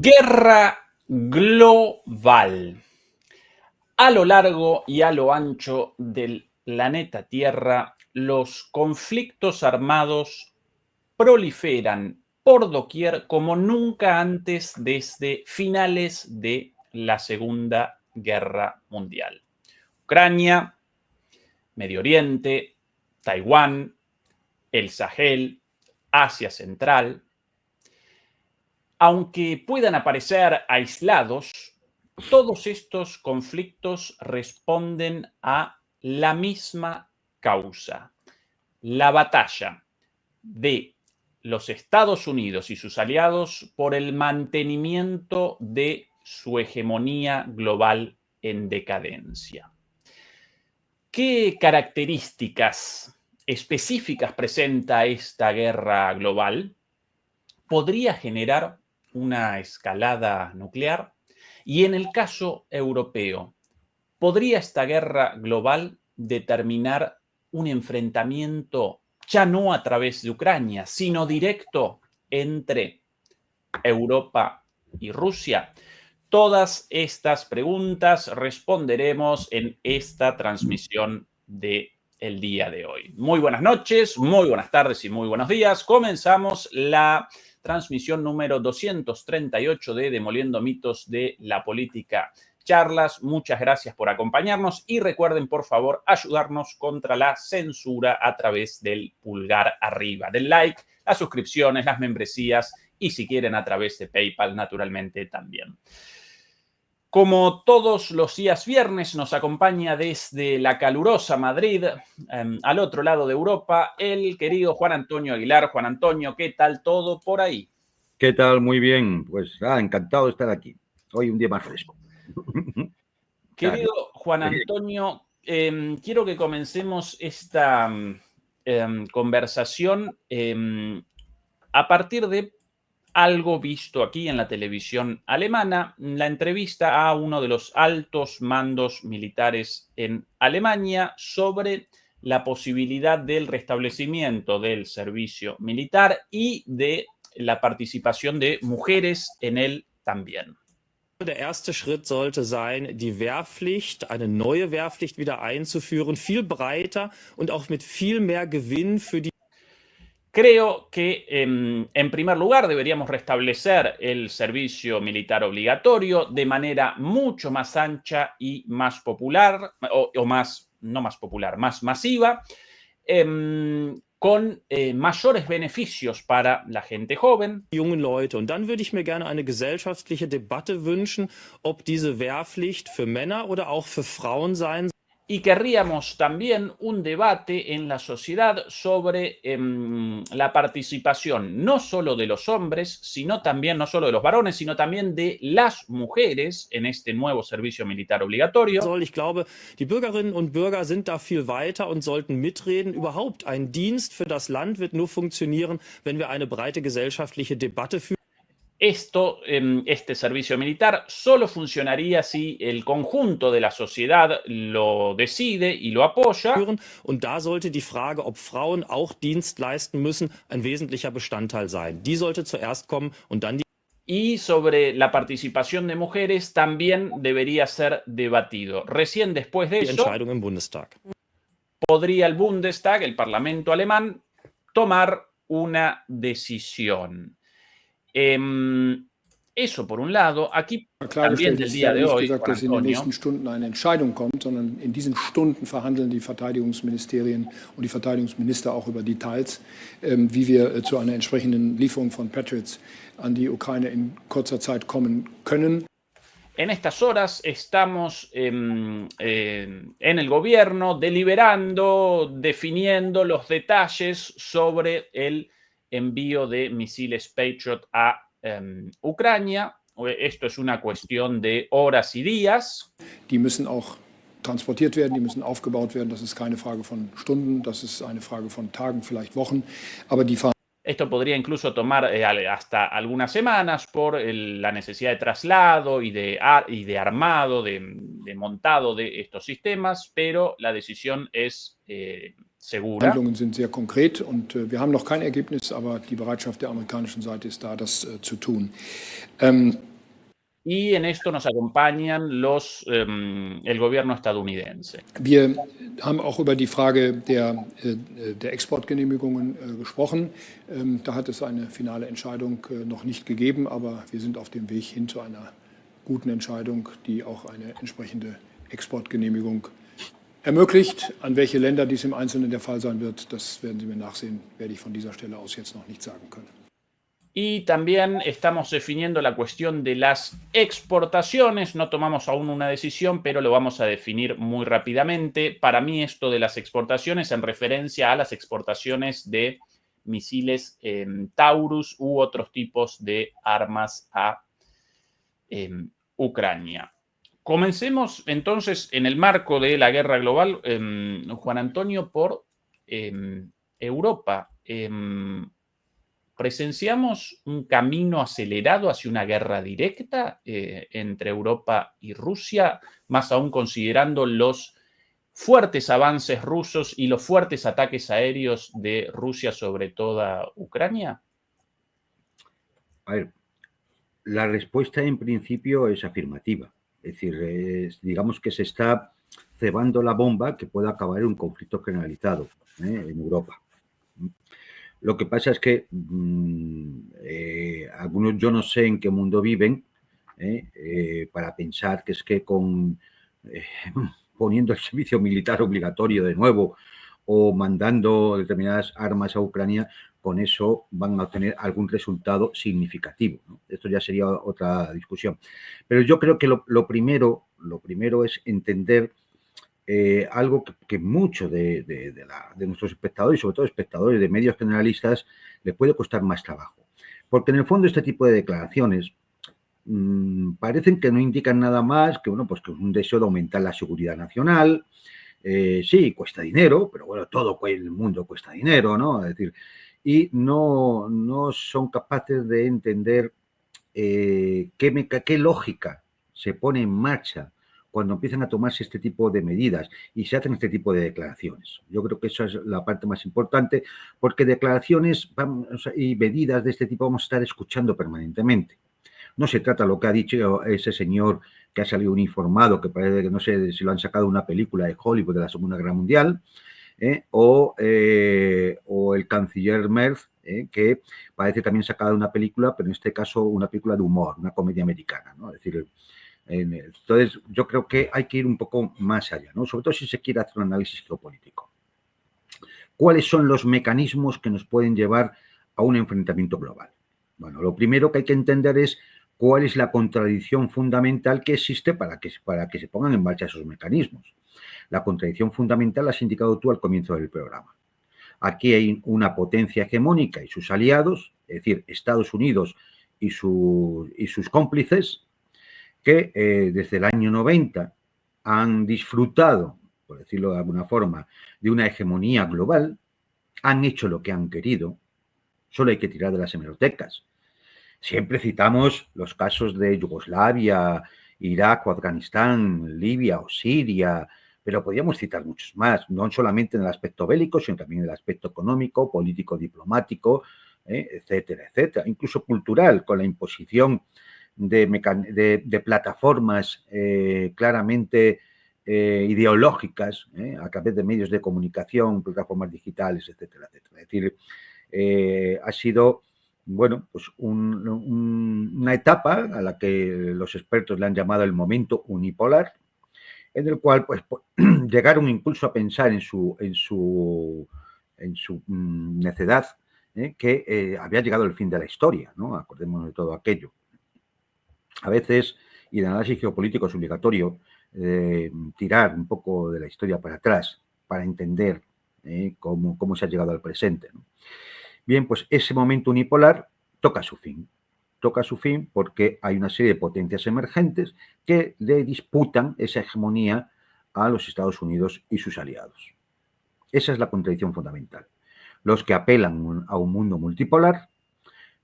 Guerra global. A lo largo y a lo ancho del planeta Tierra, los conflictos armados proliferan por doquier como nunca antes desde finales de la Segunda Guerra Mundial. Ucrania, Medio Oriente, Taiwán, el Sahel, Asia Central. Aunque puedan aparecer aislados, todos estos conflictos responden a la misma causa: la batalla de los Estados Unidos y sus aliados por el mantenimiento de su hegemonía global en decadencia. ¿Qué características específicas presenta esta guerra global? ¿Podría generar una escalada nuclear? Y en el caso europeo, ¿podría esta guerra global determinar un enfrentamiento ya no a través de Ucrania, sino directo entre Europa y Rusia? Todas estas preguntas responderemos en esta transmisión del día de hoy. Muy buenas noches, muy buenas tardes y muy buenos días. Comenzamos la transmisión número 238 de Demoliendo Mitos de la Política Charlas. Muchas gracias por acompañarnos y recuerden, por favor, ayudarnos contra la censura a través del pulgar arriba, del like, las suscripciones, las membresías y si quieren a través de PayPal, naturalmente también. Como todos los días viernes, nos acompaña desde la calurosa Madrid, al otro lado de Europa, el querido Juan Antonio Aguilar. Juan Antonio, ¿qué tal todo por ahí? ¿Qué tal? Muy bien. Pues encantado de estar aquí. Hoy un día más fresco. Querido Juan Antonio, quiero que comencemos esta conversación a partir de algo visto aquí en la televisión alemana, la entrevista a uno de los altos mandos militares en Alemania sobre la posibilidad del restablecimiento del servicio militar y de la participación de mujeres en él también. Der erste Schritt sollte sein, die Wehrpflicht, eine neue Wehrpflicht wieder einzuführen, viel breiter und auch mit viel mehr Gewinn für die. Creo que, en primer lugar, deberíamos restablecer el servicio militar obligatorio de manera mucho más ancha y más popular, más masiva, con mayores beneficios para la gente joven. Jungen Leute. Und dann würde ich mir gerne eine gesellschaftliche Debatte wünschen, ob diese Wehrpflicht für Männer oder auch für Frauen sein soll. Y querríamos también un debate en la sociedad sobre la participación no solo de los hombres, sino también, no solo de los varones, sino también de las mujeres en este nuevo servicio militar obligatorio. Ich glaube, die Bürgerinnen und Bürger sind da viel weiter und sollten mitreden. Überhaupt ein Dienst für das Land wird nur funktionieren, wenn wir eine breite gesellschaftliche Debatte führen. Este servicio militar solo funcionaría si el conjunto de la sociedad lo decide y lo apoya. Und da sollte die Frage, ob Frauen auch Dienst leisten müssen, ein wesentlicher Bestandteil sein. Die sollte zuerst kommen und dann die. Y sobre la participación de mujeres también debería ser debatido. Recién después de eso, Entscheidung im Bundestag. Podría el Bundestag, el Parlamento alemán, tomar una decisión. Eso por un lado. Aquí también del día de hoy, gesagt, dass in den nächsten Stunden eine Entscheidung kommt, sondern in diesen Stunden verhandeln die Verteidigungsministerien und die Verteidigungsminister auch über Details, wie wir zu einer entsprechenden Lieferung von Patriots an die Ukraine in kurzer Zeit kommen können. En estas horas estamos en el gobierno deliberando, definiendo los detalles sobre el envío de misiles Patriot a Ucrania. Esto es una cuestión de horas y días. Die müssen auch transportiert werden, die müssen aufgebaut werden. Das ist keine Frage von Stunden, das ist eine Frage von Tagen, vielleicht Wochen. Aber die Esto podría incluso tomar hasta algunas semanas por la necesidad de traslado y de armado, de montado de estos sistemas, pero la decisión es segura. Handlungen sind sehr konkret und wir haben noch kein Ergebnis, aber die Bereitschaft der amerikanischen Seite ist da, das zu tun. y en esto nos acompañan el gobierno estadounidense. Wir haben auch über die Frage der Exportgenehmigungen gesprochen. Da hat es eine finale Entscheidung noch nicht gegeben, aber wir sind auf dem Weg hin zu einer guten Entscheidung, die auch eine entsprechende Exportgenehmigung ermöglicht. An welche Länder dies im Einzelnen der Fall sein wird, das werden Sie mir nachsehen, werde ich von dieser Stelle aus jetzt noch nicht sagen können. Y también estamos definiendo la cuestión de las exportaciones. No tomamos aún una decisión, pero lo vamos a definir muy rápidamente. Para mí esto de las exportaciones en referencia a las exportaciones de misiles Taurus u otros tipos de armas a Ucrania. Comencemos entonces en el marco de la guerra global, Juan Antonio, por Europa. ¿Presenciamos un camino acelerado hacia una guerra directa entre Europa y Rusia, más aún considerando los fuertes avances rusos y los fuertes ataques aéreos de Rusia sobre toda Ucrania? A ver, la respuesta en principio es afirmativa. Es decir, digamos que se está cebando la bomba que pueda acabar en un conflicto generalizado en Europa. Lo que pasa es que algunos, yo no sé en qué mundo viven, para pensar que es que poniendo el servicio militar obligatorio de nuevo o mandando determinadas armas a Ucrania, con eso van a obtener algún resultado significativo, ¿no? Esto ya sería otra discusión. Pero yo creo que lo primero es entender algo que muchos de nuestros espectadores, y sobre todo espectadores de medios generalistas, les puede costar más trabajo. Porque en el fondo este tipo de declaraciones parecen que no indican nada más que, bueno, pues que un deseo de aumentar la seguridad nacional. Sí, cuesta dinero, pero bueno, todo en el mundo cuesta dinero, ¿no? Es decir, y no son capaces de entender qué lógica se pone en marcha cuando empiezan a tomarse este tipo de medidas y se hacen este tipo de declaraciones. Yo creo que esa es la parte más importante, porque declaraciones y medidas de este tipo vamos a estar escuchando permanentemente. No se trata de lo que ha dicho ese señor que ha salido uniformado, que parece que no sé si lo han sacado de una película de Hollywood de la Segunda Guerra Mundial, o el canciller Merz, que parece también sacada de una película, pero en este caso una película de humor, una comedia americana, ¿no? Es decir, entonces yo creo que hay que ir un poco más allá, ¿no? Sobre todo si se quiere hacer un análisis geopolítico. ¿Cuáles son los mecanismos que nos pueden llevar a un enfrentamiento global? Bueno, lo primero que hay que entender es cuál es la contradicción fundamental que existe para que se pongan en marcha esos mecanismos. La contradicción fundamental la has indicado tú al comienzo del programa. Aquí hay una potencia hegemónica y sus aliados, es decir, Estados Unidos y sus cómplices, que desde el año 90 han disfrutado, por decirlo de alguna forma, de una hegemonía global, han hecho lo que han querido, solo hay que tirar de las hemerotecas. Siempre citamos los casos de Yugoslavia, Irak o Afganistán, Libia o Siria, pero podríamos citar muchos más, no solamente en el aspecto bélico, sino también en el aspecto económico, político, diplomático, etcétera, etcétera, incluso cultural, con la imposición de plataformas claramente ideológicas, a través de medios de comunicación, plataformas digitales, etcétera, etcétera. Es decir, ha sido, bueno, pues una etapa a la que los expertos le han llamado el momento unipolar, en el cual pues llegaron incluso a pensar en su necedad, que había llegado el fin de la historia, ¿no? Acordémonos de todo aquello. A veces, y el análisis geopolítico es obligatorio, tirar un poco de la historia para atrás para entender cómo se ha llegado al presente, ¿no? Bien, pues ese momento unipolar toca su fin. Toca su fin porque hay una serie de potencias emergentes que le disputan esa hegemonía a los Estados Unidos y sus aliados. Esa es la contradicción fundamental. Los que apelan a un mundo multipolar,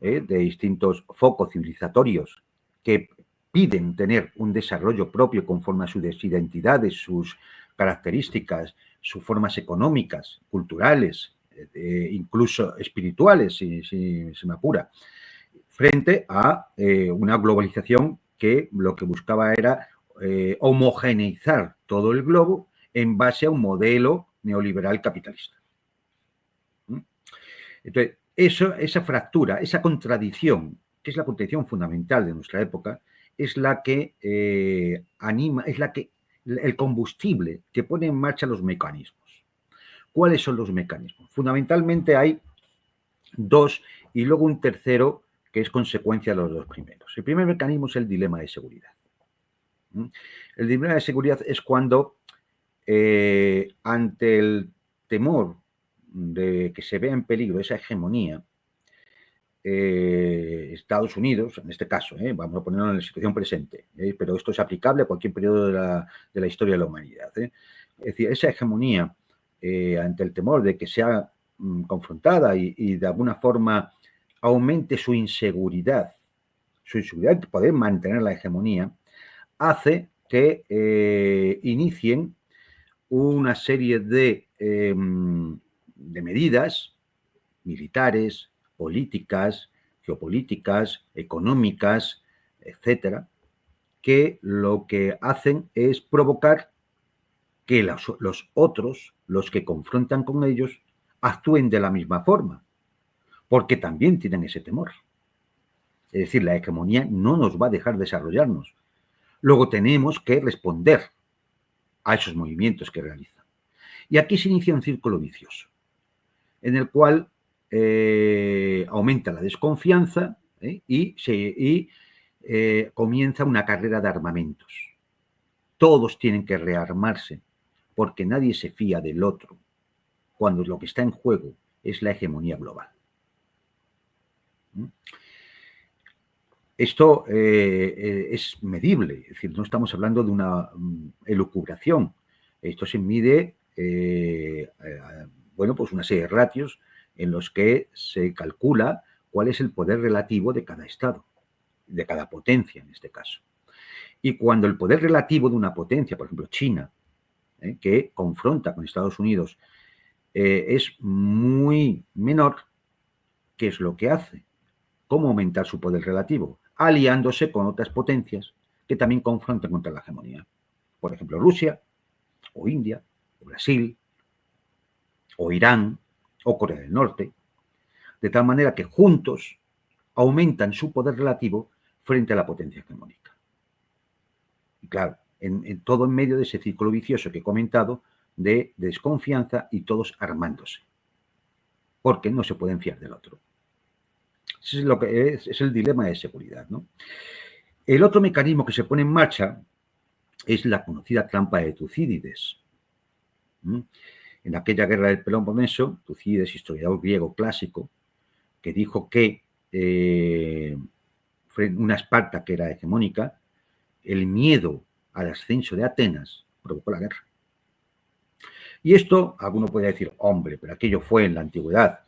de distintos focos civilizatorios, que piden tener un desarrollo propio conforme a sus identidades, sus características, sus formas económicas, culturales, incluso espirituales, si se me apura, frente a una globalización que lo que buscaba era homogeneizar todo el globo en base a un modelo neoliberal capitalista. Entonces, esa fractura, esa contradicción, que es la contradicción fundamental de nuestra época, es la que anima, es el combustible que pone en marcha los mecanismos. ¿Cuáles son los mecanismos? Fundamentalmente hay dos y luego un tercero que es consecuencia de los dos primeros. El primer mecanismo es el dilema de seguridad. El dilema de seguridad es cuando ante el temor de que se vea en peligro esa hegemonía, Estados Unidos, en este caso, vamos a ponerlo en la situación presente, pero esto es aplicable a cualquier periodo de la historia de la humanidad. Es decir, esa hegemonía ante el temor de que sea confrontada y de alguna forma aumente su inseguridad de poder mantener la hegemonía, hace que inicien una serie de medidas militares, políticas, geopolíticas, económicas, etcétera, que lo que hacen es provocar que los otros, los que confrontan con ellos, actúen de la misma forma, porque también tienen ese temor. Es decir, la hegemonía no nos va a dejar desarrollarnos. Luego tenemos que responder a esos movimientos que realizan. Y aquí se inicia un círculo vicioso, en el cual aumenta la desconfianza y comienza una carrera de armamentos. Todos tienen que rearmarse porque nadie se fía del otro cuando lo que está en juego es la hegemonía global. Esto es medible, es decir, no estamos hablando de una elucubración. Esto se mide, bueno, pues una serie de ratios en los que se calcula cuál es el poder relativo de cada Estado, de cada potencia en este caso. Y cuando el poder relativo de una potencia, por ejemplo China, que confronta con Estados Unidos, es muy menor, ¿qué es lo que hace? ¿Cómo aumentar su poder relativo? Aliándose con otras potencias que también confrontan contra la hegemonía. Por ejemplo, Rusia, o India, o Brasil, o Irán, o Corea del Norte. De tal manera que juntos aumentan su poder relativo frente a la potencia hegemónica. Y claro, todo en medio de ese círculo vicioso que he comentado de desconfianza y todos armándose. Porque no se pueden fiar del otro. Ese es lo que es el dilema de seguridad, ¿no? El otro mecanismo que se pone en marcha es la conocida trampa de Tucídides. En aquella guerra del Peloponeso, Tucídides, historiador griego clásico, que dijo que una Esparta que era hegemónica, el miedo al ascenso de Atenas provocó la guerra. Y esto, alguno puede decir, hombre, pero aquello fue en la antigüedad.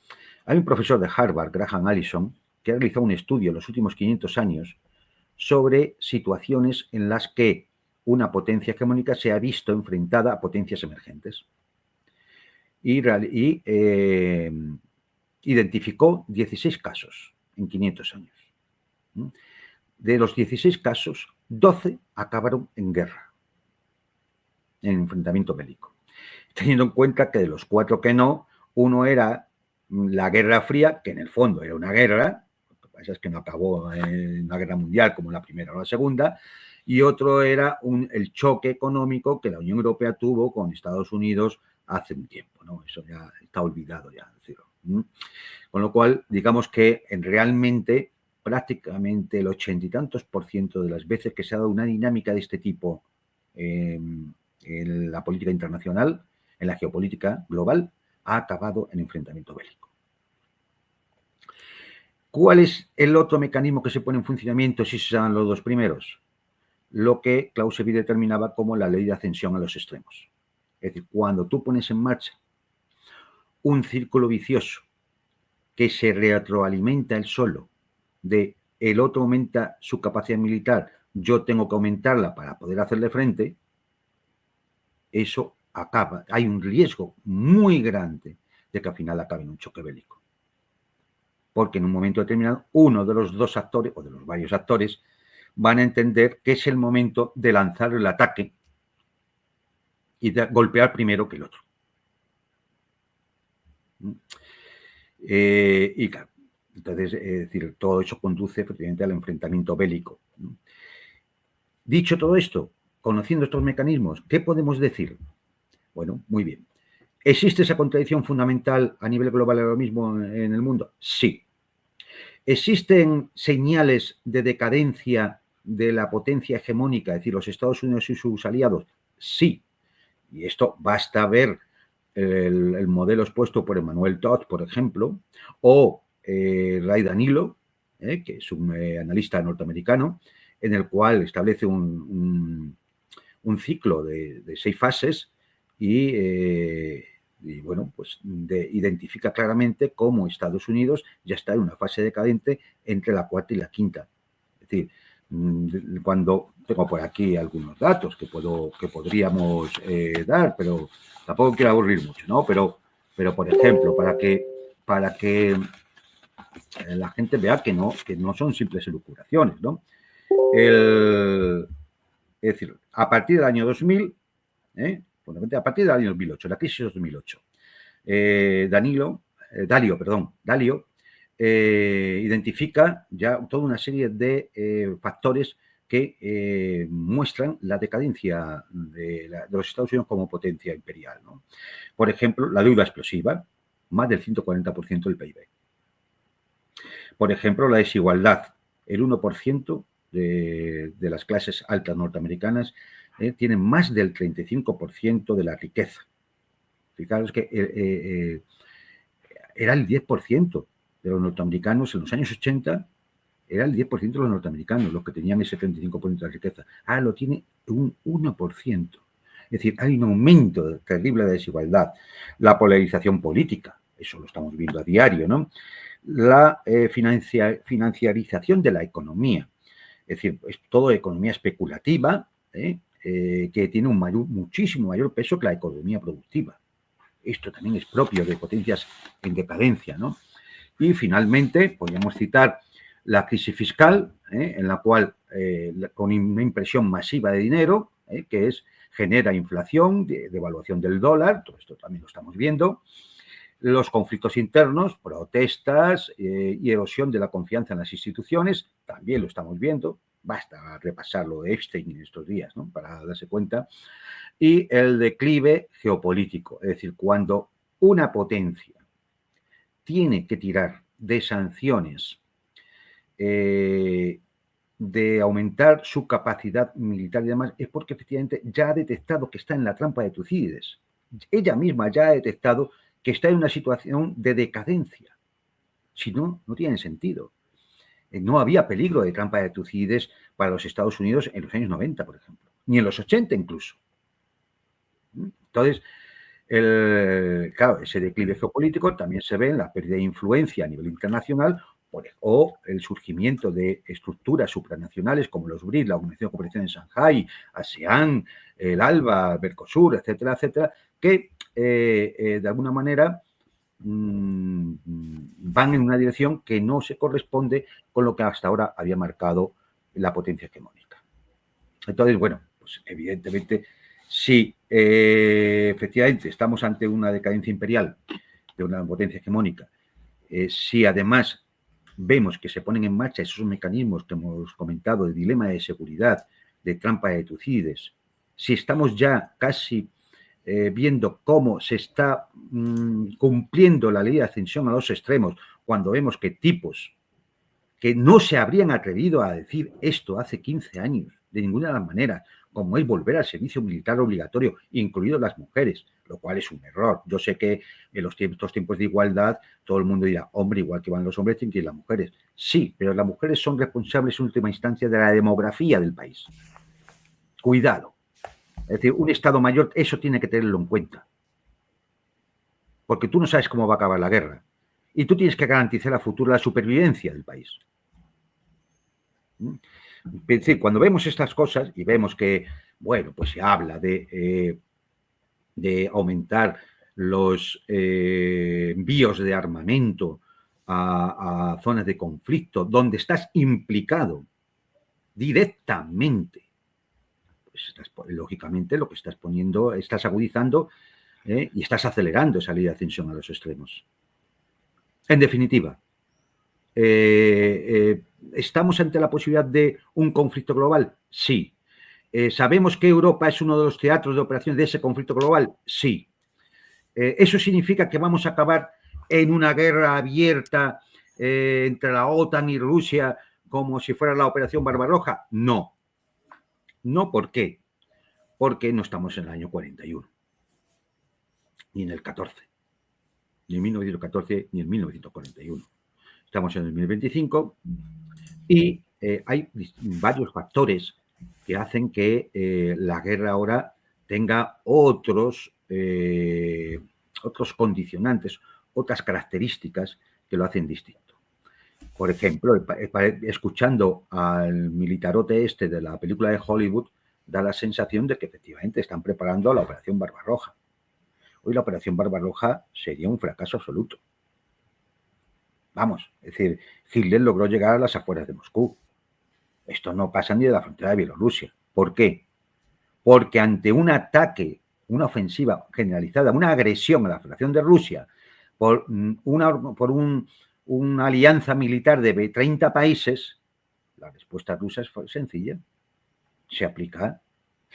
Hay un profesor de Harvard, Graham Allison, que ha realizado un estudio en los últimos 500 años sobre situaciones en las que una potencia hegemónica se ha visto enfrentada a potencias emergentes. Y identificó 16 casos en 500 años. De los 16 casos, 12 acabaron en guerra, en enfrentamiento bélico. Teniendo en cuenta que de los 4 que no, uno era la Guerra Fría, que en el fondo era una guerra, lo que pasa es que no acabó en una guerra mundial como la primera o la segunda, y otro era el choque económico que la Unión Europea tuvo con Estados Unidos hace un tiempo, ¿no? Eso ya está olvidado ya, decirlo. Con lo cual, digamos que realmente prácticamente el 80 y tantos % de las veces que se ha dado una dinámica de este tipo en la política internacional, en la geopolítica global, ha acabado en enfrentamiento bélico. ¿Cuál es el otro mecanismo que se pone en funcionamiento si se dan los dos primeros? Lo que Clausewitz determinaba como la ley de ascensión a los extremos. Es decir, cuando tú pones en marcha un círculo vicioso que se retroalimenta él solo, de el otro aumenta su capacidad militar, yo tengo que aumentarla para poder hacerle frente, eso acaba, hay un riesgo muy grande de que al final acabe en un choque bélico. Porque en un momento determinado, uno de los dos actores, o de los varios actores, van a entender que es el momento de lanzar el ataque y de golpear primero que el otro. Y claro, entonces, es decir, todo eso conduce efectivamente al enfrentamiento bélico. Dicho todo esto, conociendo estos mecanismos, ¿qué podemos decir? Bueno, muy bien. ¿Existe esa contradicción fundamental a nivel global ahora mismo en el mundo? Sí. ¿Existen señales de decadencia de la potencia hegemónica, es decir, los Estados Unidos y sus aliados? Sí. Y esto basta ver el modelo expuesto por Emmanuel Todd, por ejemplo, o Ray Danilo, que es un analista norteamericano, en el cual establece un ciclo de 6 fases y bueno, pues identifica claramente cómo Estados Unidos ya está en una fase decadente entre la cuarta y la quinta. Es decir, cuando tengo por aquí algunos datos que podríamos dar, pero tampoco quiero aburrir mucho, ¿no? Pero por ejemplo, para que la gente vea que no son simples elucubraciones, ¿no? Es decir, a partir del año 2000, a partir del año 2008, la crisis de 2008, Dalio identifica ya toda una serie de factores que muestran la decadencia de los Estados Unidos como potencia imperial, ¿no? Por ejemplo, la deuda explosiva, más del 140% del PIB. Por ejemplo, la desigualdad, el 1% de las clases altas norteamericanas tienen más del 35% de la riqueza. Fijaros que era el 10% de los norteamericanos en los años 80, era el 10% de los norteamericanos los que tenían ese 35% de la riqueza. Ahora lo tiene un 1%. Es decir, hay un aumento terrible de desigualdad. La polarización política, eso lo estamos viendo a diario, ¿no? La financiarización de la economía. Es decir, es todo economía especulativa, que tiene muchísimo mayor peso que la economía productiva. Esto también es propio de potencias en decadencia, ¿no? Y finalmente, podríamos citar la crisis fiscal, en la cual, con una impresión masiva de dinero, que genera inflación, devaluación del dólar, todo esto también lo estamos viendo. Los conflictos internos, protestas y erosión de la confianza en las instituciones, también lo estamos viendo. Basta repasar lo de Epstein en estos días, ¿no?, para darse cuenta. Y el declive geopolítico, es decir, cuando una potencia tiene que tirar de sanciones, de aumentar su capacidad militar y demás, es porque efectivamente ya ha detectado que está en la trampa de Tucídides. Ella misma ya ha detectado que está en una situación de decadencia. Si no, no tiene sentido. No había peligro de trampa de Tucídides para los Estados Unidos en los años 90, por ejemplo, ni en los 80 incluso. Entonces, claro, ese declive geopolítico también se ve en la pérdida de influencia a nivel internacional o el surgimiento de estructuras supranacionales como los BRICS, la Organización de Cooperación en Shanghái, ASEAN, el ALBA, Mercosur, etcétera, etcétera, que de alguna manera van en una dirección que no se corresponde con lo que hasta ahora había marcado la potencia hegemónica. Entonces, bueno, pues evidentemente, si efectivamente estamos ante una decadencia imperial de una potencia hegemónica, si además vemos que se ponen en marcha esos mecanismos que hemos comentado de dilema de seguridad, de trampa de Tucídides, si estamos ya casi viendo cómo se está cumpliendo la ley de ascensión a los extremos, cuando vemos que tipos que no se habrían atrevido a decir esto hace 15 años, de ninguna de las maneras, como es volver al servicio militar obligatorio, incluidos las mujeres, lo cual es un error. Yo sé que en estos tiempos de igualdad todo el mundo dirá, hombre, igual que van los hombres, tienen que ir las mujeres. Sí, pero las mujeres son responsables en última instancia de la demografía del país. Cuidado. Es decir, un Estado mayor, eso tiene que tenerlo en cuenta. Porque tú no sabes cómo va a acabar la guerra. Y tú tienes que garantizar a futuro la supervivencia del país. Es decir, cuando vemos estas cosas y vemos que, bueno, pues se habla de aumentar los envíos de armamento a zonas de conflicto donde estás implicado directamente. Pues lógicamente lo que estás poniendo, estás agudizando y estás acelerando esa ley de ascensión a los extremos. En definitiva, ¿estamos ante la posibilidad de un conflicto global? Sí. ¿Sabemos que Europa es uno de los teatros de operaciones de ese conflicto global? Sí. ¿Eso significa que vamos a acabar en una guerra abierta entre la OTAN y Rusia como si fuera la Operación Barbarroja? No. No, ¿por qué? Porque no estamos en el año 41, ni en el 14, ni en 1914, ni en 1941. Estamos en el 2025 y hay varios factores que hacen que la guerra ahora tenga otros condicionantes, otras características que lo hacen distinto. Por ejemplo, escuchando al militarote este de la película de Hollywood, da la sensación de que efectivamente están preparando la Operación Barbarroja. Hoy la Operación Barbarroja sería un fracaso absoluto. Vamos, es decir, Hitler logró llegar a las afueras de Moscú. Esto no pasa ni de la frontera de Bielorrusia. ¿Por qué? Porque ante un ataque, una ofensiva generalizada, una agresión a la Federación de Rusia por una alianza militar de 30 países, la respuesta rusa es sencilla. Se aplica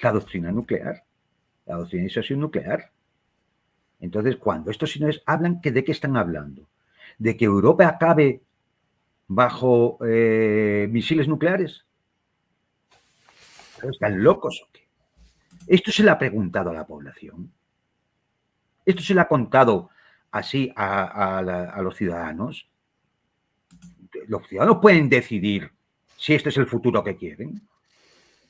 la doctrina nuclear, la doctrina de disuasión nuclear. Entonces, cuando estos señores hablan, ¿de qué están hablando? ¿De que Europa acabe bajo misiles nucleares? ¿Están locos o qué? Esto se le ha preguntado a la población. Esto se le ha contado así a los ciudadanos. Los ciudadanos pueden decidir si este es el futuro que quieren.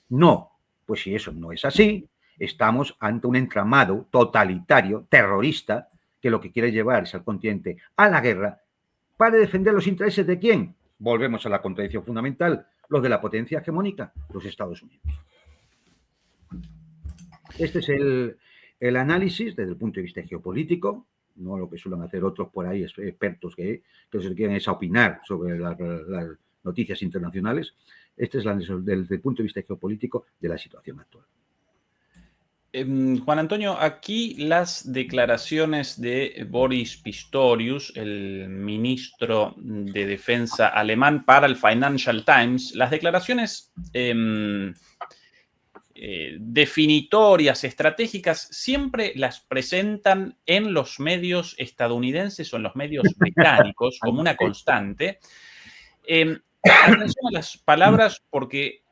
No, pues si eso no es así, estamos ante un entramado totalitario, terrorista, que lo que quiere llevar es al continente a la guerra para defender los intereses de ¿quién? Volvemos a la contradicción fundamental, los de la potencia hegemónica, los Estados Unidos. Este es el análisis desde el punto de vista geopolítico, no lo que suelen hacer otros por ahí, expertos que se quieren es opinar sobre las noticias internacionales. Este es el análisis desde el punto de vista geopolítico de la situación actual. Juan Antonio, aquí las declaraciones de Boris Pistorius, el ministro de Defensa alemán, para el Financial Times, las declaraciones definitorias, estratégicas, siempre las presentan en los medios estadounidenses o en los medios británicos como una constante. Atención a las palabras porque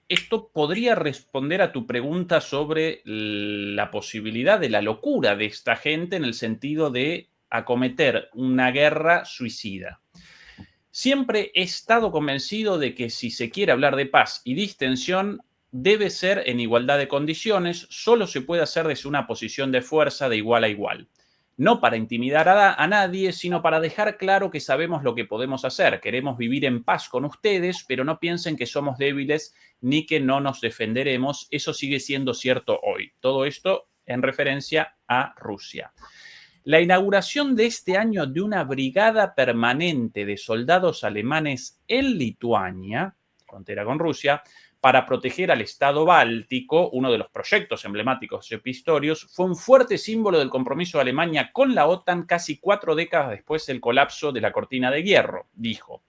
esto podría responder a tu pregunta sobre la posibilidad de la locura de esta gente en el sentido de acometer una guerra suicida. Siempre he estado convencido de que si se quiere hablar de paz y distensión, debe ser en igualdad de condiciones, solo se puede hacer desde una posición de fuerza de igual a igual. No para intimidar a nadie, sino para dejar claro que sabemos lo que podemos hacer. Queremos vivir en paz con ustedes, pero no piensen que somos débiles ni que no nos defenderemos. Eso sigue siendo cierto hoy. Todo esto en referencia a Rusia. La inauguración de este año de una brigada permanente de soldados alemanes en Lituania, frontera con Rusia, para proteger al Estado báltico, uno de los proyectos emblemáticos de Pistorius, fue un fuerte símbolo del compromiso de Alemania con la OTAN casi 4 décadas después del colapso de la cortina de hierro, dijo.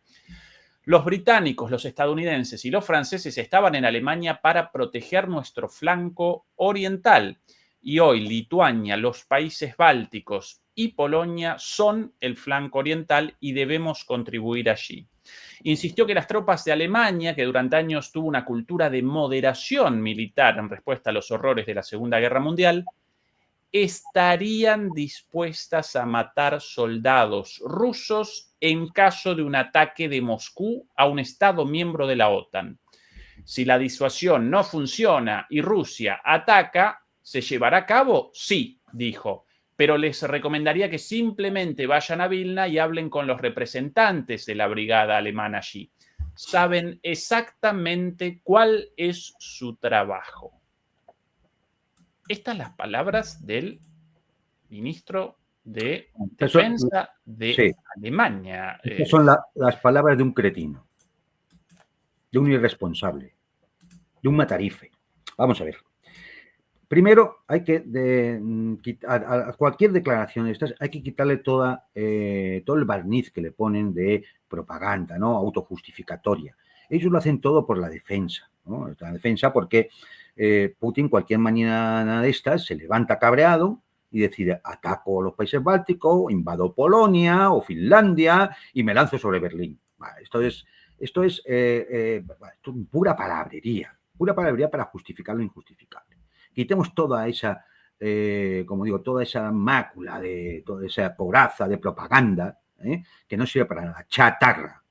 Los británicos, los estadounidenses y los franceses estaban en Alemania para proteger nuestro flanco oriental. Y hoy Lituania, los países bálticos y Polonia son el flanco oriental y debemos contribuir allí. Insistió que las tropas de Alemania, que durante años tuvo una cultura de moderación militar en respuesta a los horrores de la Segunda Guerra Mundial, estarían dispuestas a matar soldados rusos en caso de un ataque de Moscú a un Estado miembro de la OTAN. Si la disuasión no funciona y Rusia ataca, ¿se llevará a cabo? Sí, dijo. Pero les recomendaría que simplemente vayan a Vilna y hablen con los representantes de la brigada alemana allí. Saben exactamente cuál es su trabajo. Estas las palabras del ministro de Defensa de Alemania. Estas son las palabras de un cretino. de un irresponsable, de un matarife. Vamos a ver. Primero, hay que a cualquier declaración de estas hay que quitarle todo el barniz que le ponen de propaganda, ¿no? Autojustificatoria. Ellos lo hacen todo por la defensa, ¿no? La defensa porque Putin cualquier mañana de estas se levanta cabreado y decide ataco a los países bálticos, invado Polonia o Finlandia y me lanzo sobre Berlín. Esto es pura palabrería para justificar lo injustificable. Quitemos toda esa, como digo, toda esa mácula, toda esa coraza de propaganda que no sirve para nada, chatarra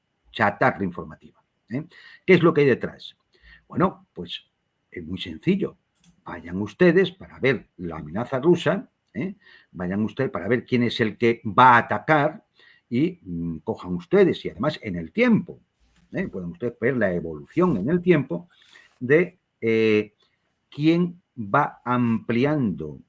informativa. ¿Qué es lo que hay detrás? Bueno, pues es muy sencillo. Vayan ustedes para ver la amenaza rusa, vayan ustedes para ver quién es el que va a atacar y cojan ustedes, y además en el tiempo, pueden ustedes ver la evolución en el tiempo de quién va ampliando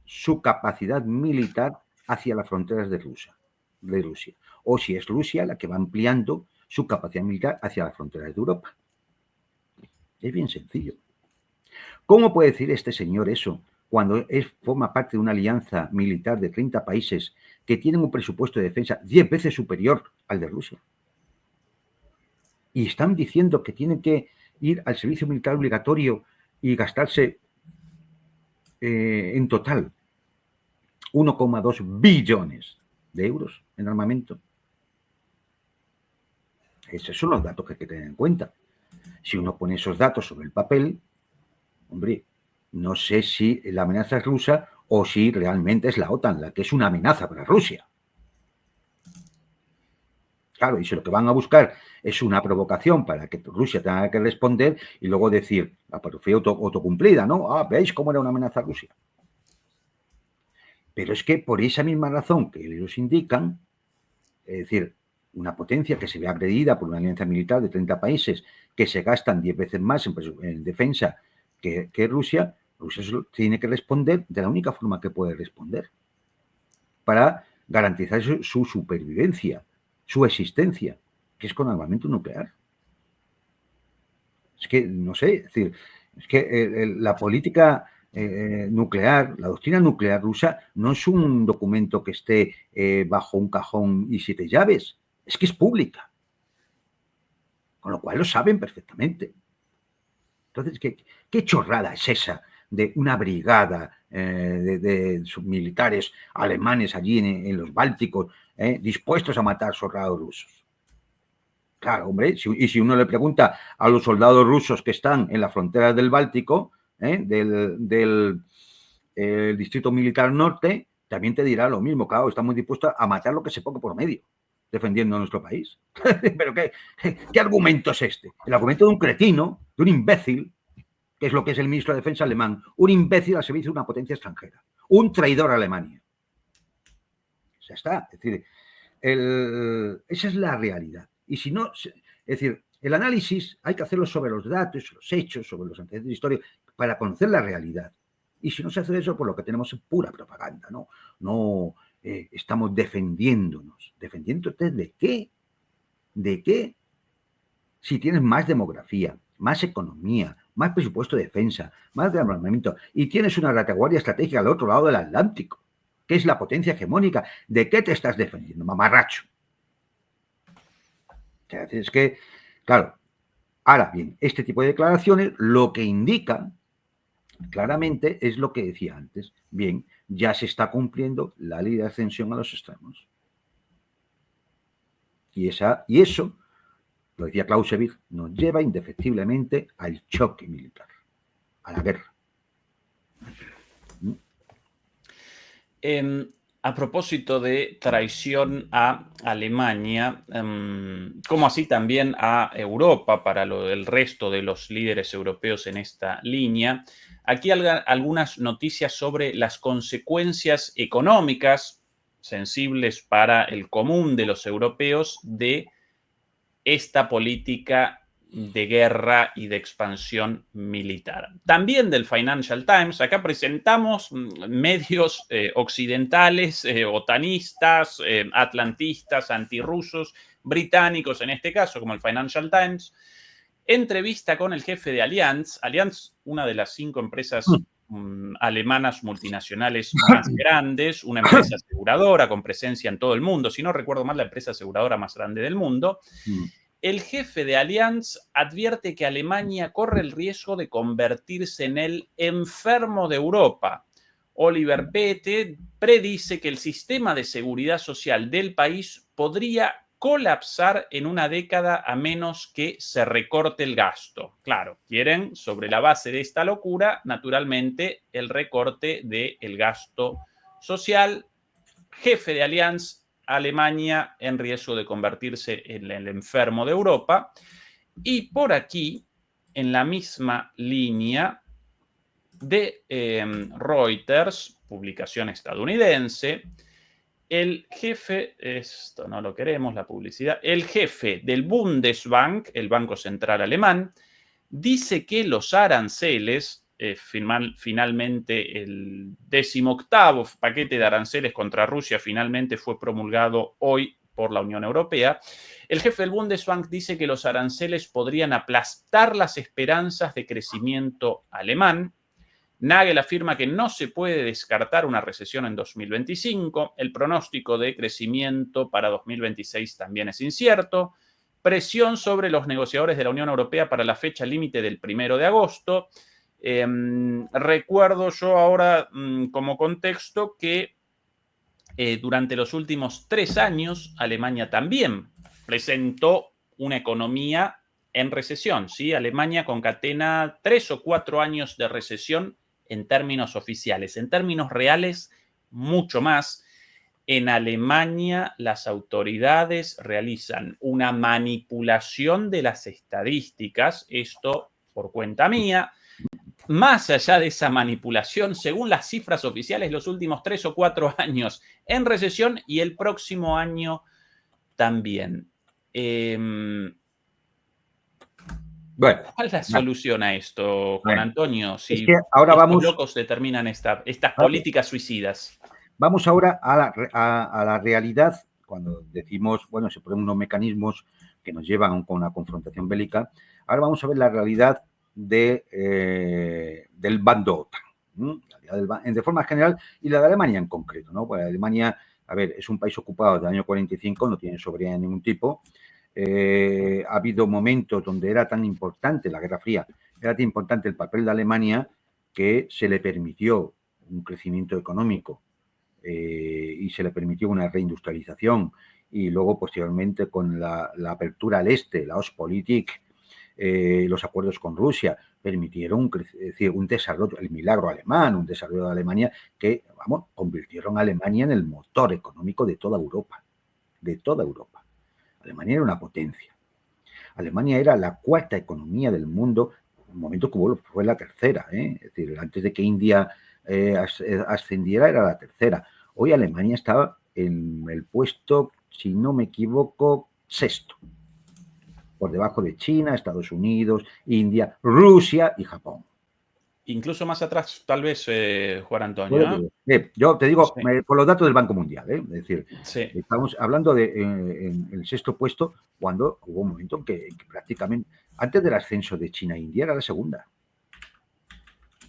su capacidad militar hacia las fronteras de Rusia, o si es Rusia la que va ampliando su capacidad militar hacia las fronteras de Europa. Es bien sencillo. ¿Cómo puede decir este señor eso cuando forma parte de una alianza militar de 30 países que tienen un presupuesto de defensa 10 veces superior al de Rusia? Y están diciendo que tienen que ir al servicio militar obligatorio y gastarse en total 1,2 billones de euros en armamento. Esos son los datos que hay que tener en cuenta. Si uno pone esos datos sobre el papel, hombre, no sé si la amenaza es rusa o si realmente es la OTAN la que es una amenaza para Rusia. Claro, y si lo que van a buscar es una provocación para que Rusia tenga que responder y luego decir, pero fue autocumplida, ¿no? ¿Veis cómo era una amenaza a Rusia? Pero es que por esa misma razón que ellos indican, es decir, una potencia que se ve agredida por una alianza militar de 30 países que se gastan 10 veces más en defensa que Rusia, Rusia tiene que responder de la única forma que puede responder para garantizar su supervivencia, su existencia, que es con armamento nuclear. Es que, no sé, es decir, es que la política nuclear, la doctrina nuclear rusa no es un documento que esté bajo un cajón y 7 llaves, es que es pública. Con lo cual lo saben perfectamente. Entonces, ¿qué chorrada es esa de una brigada de submilitares alemanes allí en los Bálticos dispuestos a matar soldados rusos? Claro, hombre, y si uno le pregunta a los soldados rusos que están en la frontera del Báltico, del Distrito Militar Norte, también te dirá lo mismo. Claro, estamos dispuestos a matar lo que se ponga por medio, defendiendo a nuestro país. Pero ¿qué argumento es este? El argumento de un cretino, de un imbécil, que es lo que es el ministro de Defensa alemán, un imbécil al servicio de una potencia extranjera, un traidor a Alemania. Ya está. Es decir, esa es la realidad. Y si no, es decir, el análisis hay que hacerlo sobre los datos, los hechos, sobre los antecedentes históricos, para conocer la realidad. Y si no se hace eso, pues lo que tenemos es pura propaganda, ¿no? No estamos defendiéndonos. ¿Defendiéndote de qué? ¿De qué? Si tienes más demografía, más economía, más presupuesto de defensa, más de armamento, y tienes una retaguardia estratégica al otro lado del Atlántico, que es la potencia hegemónica, ¿de qué te estás defendiendo, mamarracho? O sea, es que, claro, ahora bien, este tipo de declaraciones lo que indica claramente es lo que decía antes. Bien, ya se está cumpliendo la ley de ascensión a los extremos. Y eso, lo decía Clausewitz, nos lleva indefectiblemente al choque militar, a la guerra. A propósito de traición a Alemania, como así también a Europa, para el resto de los líderes europeos en esta línea, aquí algunas noticias sobre las consecuencias económicas sensibles para el común de los europeos de esta política de guerra y de expansión militar. También del Financial Times, acá presentamos medios occidentales, otanistas, atlantistas, antirrusos, británicos en este caso, como el Financial Times, entrevista con el jefe de Allianz. Allianz, una de las 5 empresas alemanas multinacionales más grandes, una empresa aseguradora con presencia en todo el mundo, si no recuerdo mal, la empresa aseguradora más grande del mundo. El jefe de Allianz advierte que Alemania corre el riesgo de convertirse en el enfermo de Europa. Oliver Bäte predice que el sistema de seguridad social del país podría colapsar en una década a menos que se recorte el gasto. Claro, quieren, sobre la base de esta locura, naturalmente, el recorte del gasto social. Jefe de Allianz, Alemania en riesgo de convertirse en el enfermo de Europa. Y por aquí, en la misma línea de Reuters, publicación estadounidense, el jefe, esto no lo queremos, la publicidad, el jefe del Bundesbank, el Banco Central Alemán, dice que los aranceles, finalmente el 18º paquete de aranceles contra Rusia finalmente fue promulgado hoy por la Unión Europea. El jefe del Bundesbank dice que los aranceles podrían aplastar las esperanzas de crecimiento alemán. Nagel afirma que no se puede descartar una recesión en 2025. El pronóstico de crecimiento para 2026 también es incierto. Presión sobre los negociadores de la Unión Europea para la fecha límite del 1 de agosto. Recuerdo yo ahora como contexto que durante los últimos 3 años Alemania también presentó una economía en recesión, ¿sí? Alemania concatena 3 o 4 años de recesión en términos oficiales. En términos reales, mucho más. En Alemania, las autoridades realizan una manipulación de las estadísticas, esto por cuenta mía. Más allá de esa manipulación, según las cifras oficiales, los últimos 3 o 4 años en recesión y el próximo año también. Bueno, ¿cuál es la solución a esto, Juan Antonio? Si es que ahora estos vamos, locos determinan estas políticas suicidas. Vamos ahora a la realidad, cuando decimos, bueno, se ponen unos mecanismos que nos llevan con una confrontación bélica. Ahora vamos a ver la realidad del bando OTAN, de forma general, y la de Alemania en concreto, ¿no? Pues Alemania, a ver, es un país ocupado desde el año 45, no tiene soberanía de ningún tipo. Ha habido momentos donde era tan importante la Guerra Fría, era tan importante el papel de Alemania que se le permitió un crecimiento económico y se le permitió una reindustrialización, y luego posteriormente con la apertura al este, la Ostpolitik, los acuerdos con Rusia permitieron un desarrollo, el milagro alemán, un desarrollo de Alemania que, vamos, convirtieron a Alemania en el motor económico de toda Europa, Alemania era una potencia. Alemania era la 4ª economía del mundo, en un momento que fue la 3ª, es decir, antes de que India ascendiera era la 3ª. Hoy Alemania está en el puesto, si no me equivoco, 6º, por debajo de China, Estados Unidos, India, Rusia y Japón. Incluso más atrás, tal vez, Juan Antonio, ¿no? Yo te digo, Sí. por los datos del Banco Mundial, es decir, Sí. estamos hablando de en el 6º puesto, cuando hubo un momento en que prácticamente, antes del ascenso de China e India, era la 2ª.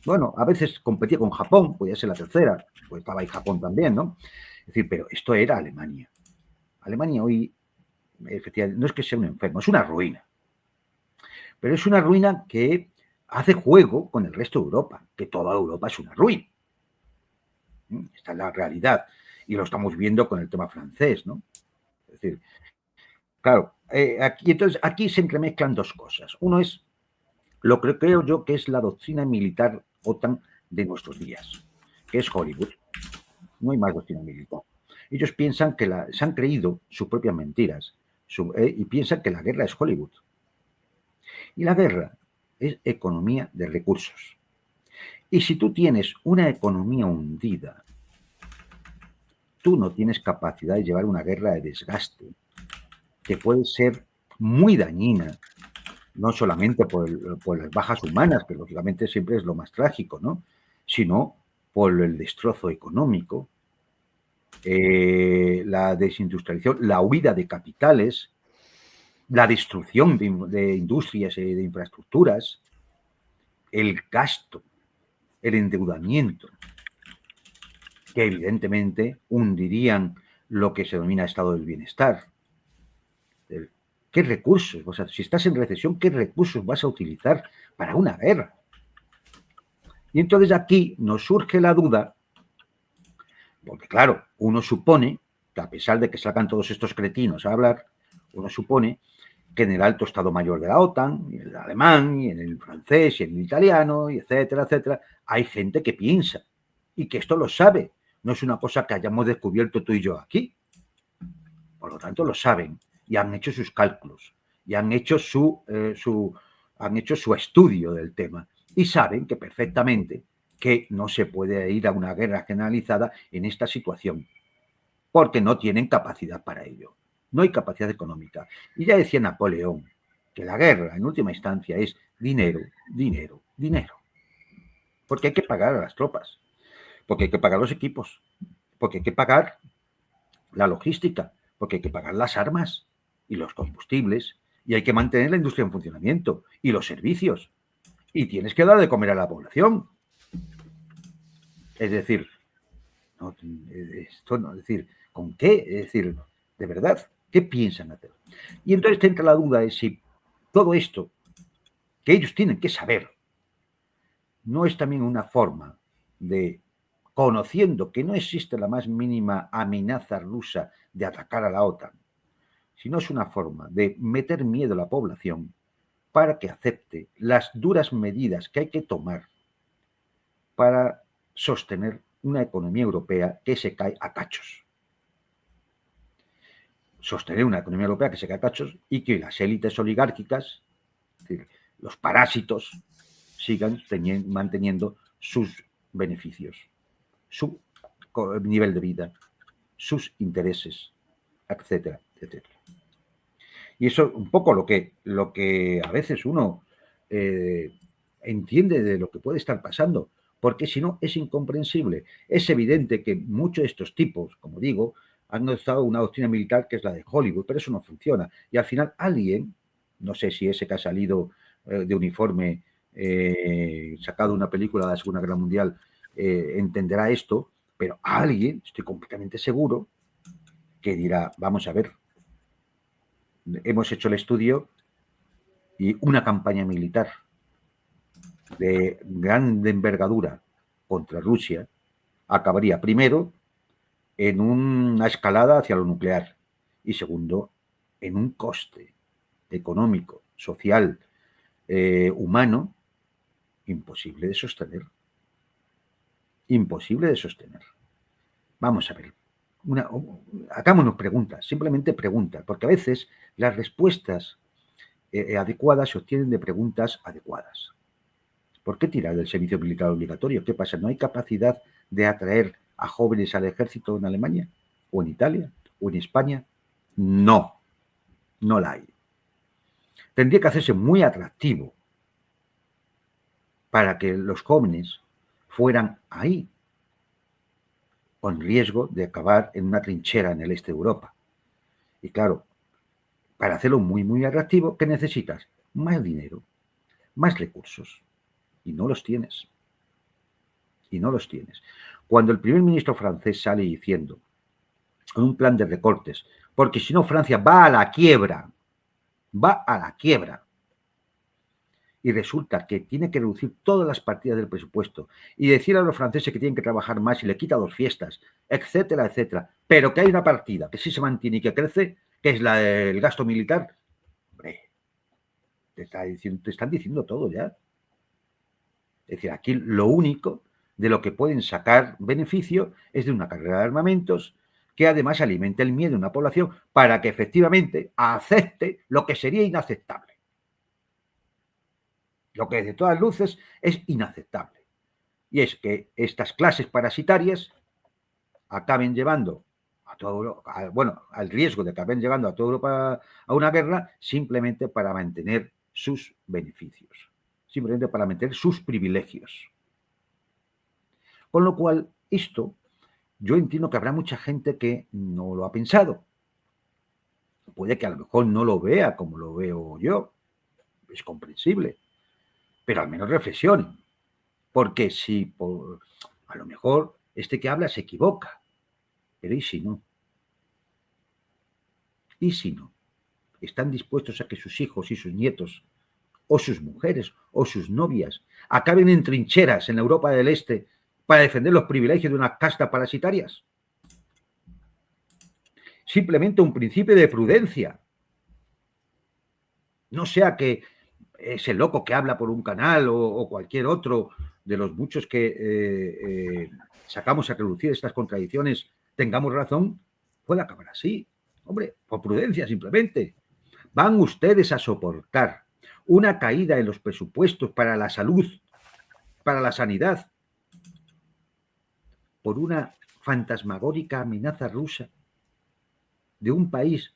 Bueno, a veces competía con Japón, podía ser la 3ª, pues estaba ahí Japón también, ¿no? Es decir, pero esto era Alemania. Alemania hoy, efectivamente, no es que sea un enfermo, es una ruina. Pero es una ruina que hace juego con el resto de Europa, que toda Europa es una ruina. Esta es la realidad. Y lo estamos viendo con el tema francés, ¿no? Es decir, claro, aquí se entremezclan 2 cosas. Uno es lo que creo yo que es la doctrina militar OTAN de nuestros días, que es Hollywood. No hay más doctrina militar. Ellos piensan que se han creído sus propias mentiras y piensan que la guerra es Hollywood. Y la guerra es economía de recursos. Y si tú tienes una economía hundida, tú no tienes capacidad de llevar una guerra de desgaste que puede ser muy dañina, no solamente por las bajas humanas, que lógicamente siempre es lo más trágico, ¿no? Sino por el destrozo económico, la desindustrialización, la huida de capitales, la destrucción de industrias y de infraestructuras, el gasto, el endeudamiento, que evidentemente hundirían lo que se denomina estado del bienestar. ¿Qué recursos? O sea, si estás en recesión, ¿qué recursos vas a utilizar para una guerra? Y entonces aquí nos surge la duda, porque claro, uno supone que a pesar de que salgan todos estos cretinos a hablar, uno supone que en el alto Estado Mayor de la OTAN, y en el alemán, y en el francés, y en el italiano, y etcétera, etcétera, hay gente que piensa y que esto lo sabe. No es una cosa que hayamos descubierto tú y yo aquí. Por lo tanto, lo saben y han hecho sus cálculos y han hecho su estudio del tema y saben que perfectamente que no se puede ir a una guerra generalizada en esta situación porque no tienen capacidad para ello. No hay capacidad económica. Y ya decía Napoleón que la guerra, en última instancia, es dinero, dinero, dinero. Porque hay que pagar a las tropas, porque hay que pagar los equipos, porque hay que pagar la logística, porque hay que pagar las armas y los combustibles, y hay que mantener la industria en funcionamiento y los servicios, y tienes que dar de comer a la población. Es decir, no, esto no, es decir, ¿con qué? Es decir, de verdad, ¿qué piensan hacer? Y entonces te entra la duda de si todo esto que ellos tienen que saber no es también una forma de, conociendo que no existe la más mínima amenaza rusa de atacar a la OTAN, sino es una forma de meter miedo a la población para que acepte las duras medidas que hay que tomar para sostener una economía europea que se cae a cachos. Sostener una economía europea que se cae a cachos y que las élites oligárquicas, es decir, los parásitos, sigan manteniendo sus beneficios, su nivel de vida, sus intereses, etcétera, etcétera. Y eso es un poco lo que a veces uno entiende de lo que puede estar pasando, porque si no es incomprensible. Es evidente que muchos de estos tipos, como digo, han usado una doctrina militar que es la de Hollywood, pero eso no funciona. Y al final alguien, no sé si ese que ha salido de uniforme sacado de una película de la Segunda Guerra Mundial entenderá esto, pero alguien, estoy completamente seguro, que dirá, vamos a ver, hemos hecho el estudio y una campaña militar de gran envergadura contra Rusia acabaría primero en una escalada hacia lo nuclear y segundo en un coste económico, social, humano imposible de sostener. Imposible de sostener. Vamos a ver. Hagámonos preguntas, simplemente preguntas, porque a veces las respuestas adecuadas se obtienen de preguntas adecuadas. ¿Por qué tirar del servicio militar obligatorio? ¿Qué pasa? ¿No hay capacidad de atraer a jóvenes al ejército en Alemania? ¿O en Italia? ¿O en España? No, no la hay. Tendría que hacerse muy atractivo para que los jóvenes fueran ahí, con riesgo de acabar en una trinchera en el este de Europa. Y claro, para hacerlo muy, muy atractivo, ¿qué necesitas? Más dinero, más recursos. Y no los tienes. Y no los tienes. Cuando el primer ministro francés sale diciendo, con un plan de recortes, porque si no Francia va a la quiebra, y resulta que tiene que reducir todas las partidas del presupuesto y decir a los franceses que tienen que trabajar más y le quita 2 fiestas, etcétera, etcétera, pero que hay una partida que sí se mantiene y que crece, que es la del gasto militar, hombre, te están diciendo todo ya. Es decir, aquí lo único de lo que pueden sacar beneficio es de una carrera de armamentos que además alimenta el miedo en una población para que efectivamente acepte lo que sería inaceptable. Lo que de todas luces es inaceptable. Y es que estas clases parasitarias acaben llevando a todo, al riesgo de que acaben llevando a toda Europa a una guerra simplemente para mantener sus beneficios, simplemente para mantener sus privilegios. Con lo cual, esto, yo entiendo que habrá mucha gente que no lo ha pensado. Puede que a lo mejor no lo vea como lo veo yo, es comprensible, pero al menos reflexionen, porque si a lo mejor este que habla se equivoca, pero ¿y si no? ¿Y si no? ¿Están dispuestos a que sus hijos y sus nietos, o sus mujeres, o sus novias, acaben en trincheras en la Europa del Este para defender los privilegios de unas castas parasitarias? Simplemente un principio de prudencia. No sea que ese loco que habla por un canal o cualquier otro de los muchos que sacamos a relucir estas contradicciones tengamos razón, puede acabar así. Hombre, por prudencia simplemente. Van ustedes a soportar una caída en los presupuestos para la salud, para la sanidad, por una fantasmagórica amenaza rusa de un país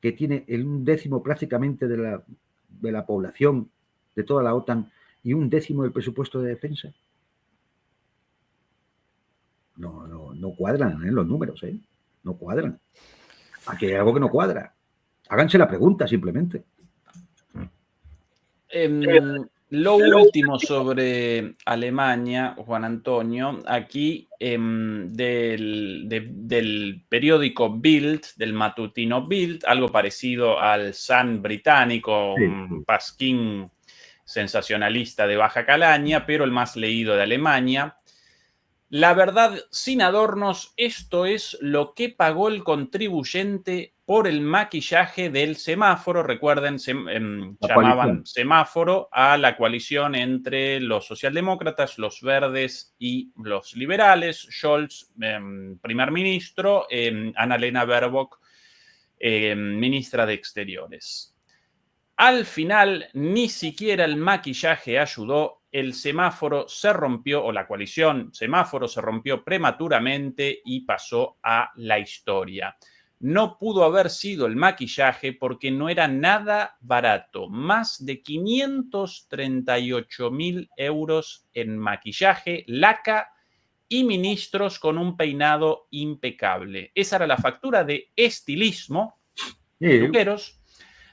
que tiene el 1/10 prácticamente de la población de toda la OTAN y 1/10 del presupuesto de defensa. No cuadran los números, no cuadran. Aquí hay algo que no cuadra. Háganse la pregunta simplemente. Lo último sobre Alemania, Juan Antonio, aquí del periódico Bild, del matutino Bild, algo parecido al Sun británico, un pasquín sensacionalista de Baja Calaña, pero el más leído de Alemania. La verdad, sin adornos, esto es lo que pagó el contribuyente por el maquillaje del semáforo. Recuerden, llamaban semáforo a la coalición entre los socialdemócratas, los verdes y los liberales. Scholz, primer ministro, Annalena Baerbock, ministra de Exteriores. Al final, ni siquiera el maquillaje ayudó. El semáforo se rompió, o la coalición semáforo se rompió prematuramente y pasó a la historia. No pudo haber sido el maquillaje porque no era nada barato. Más de 538.000 euros en maquillaje, laca y ministros con un peinado impecable. Esa era la factura de estilismo, peluqueros,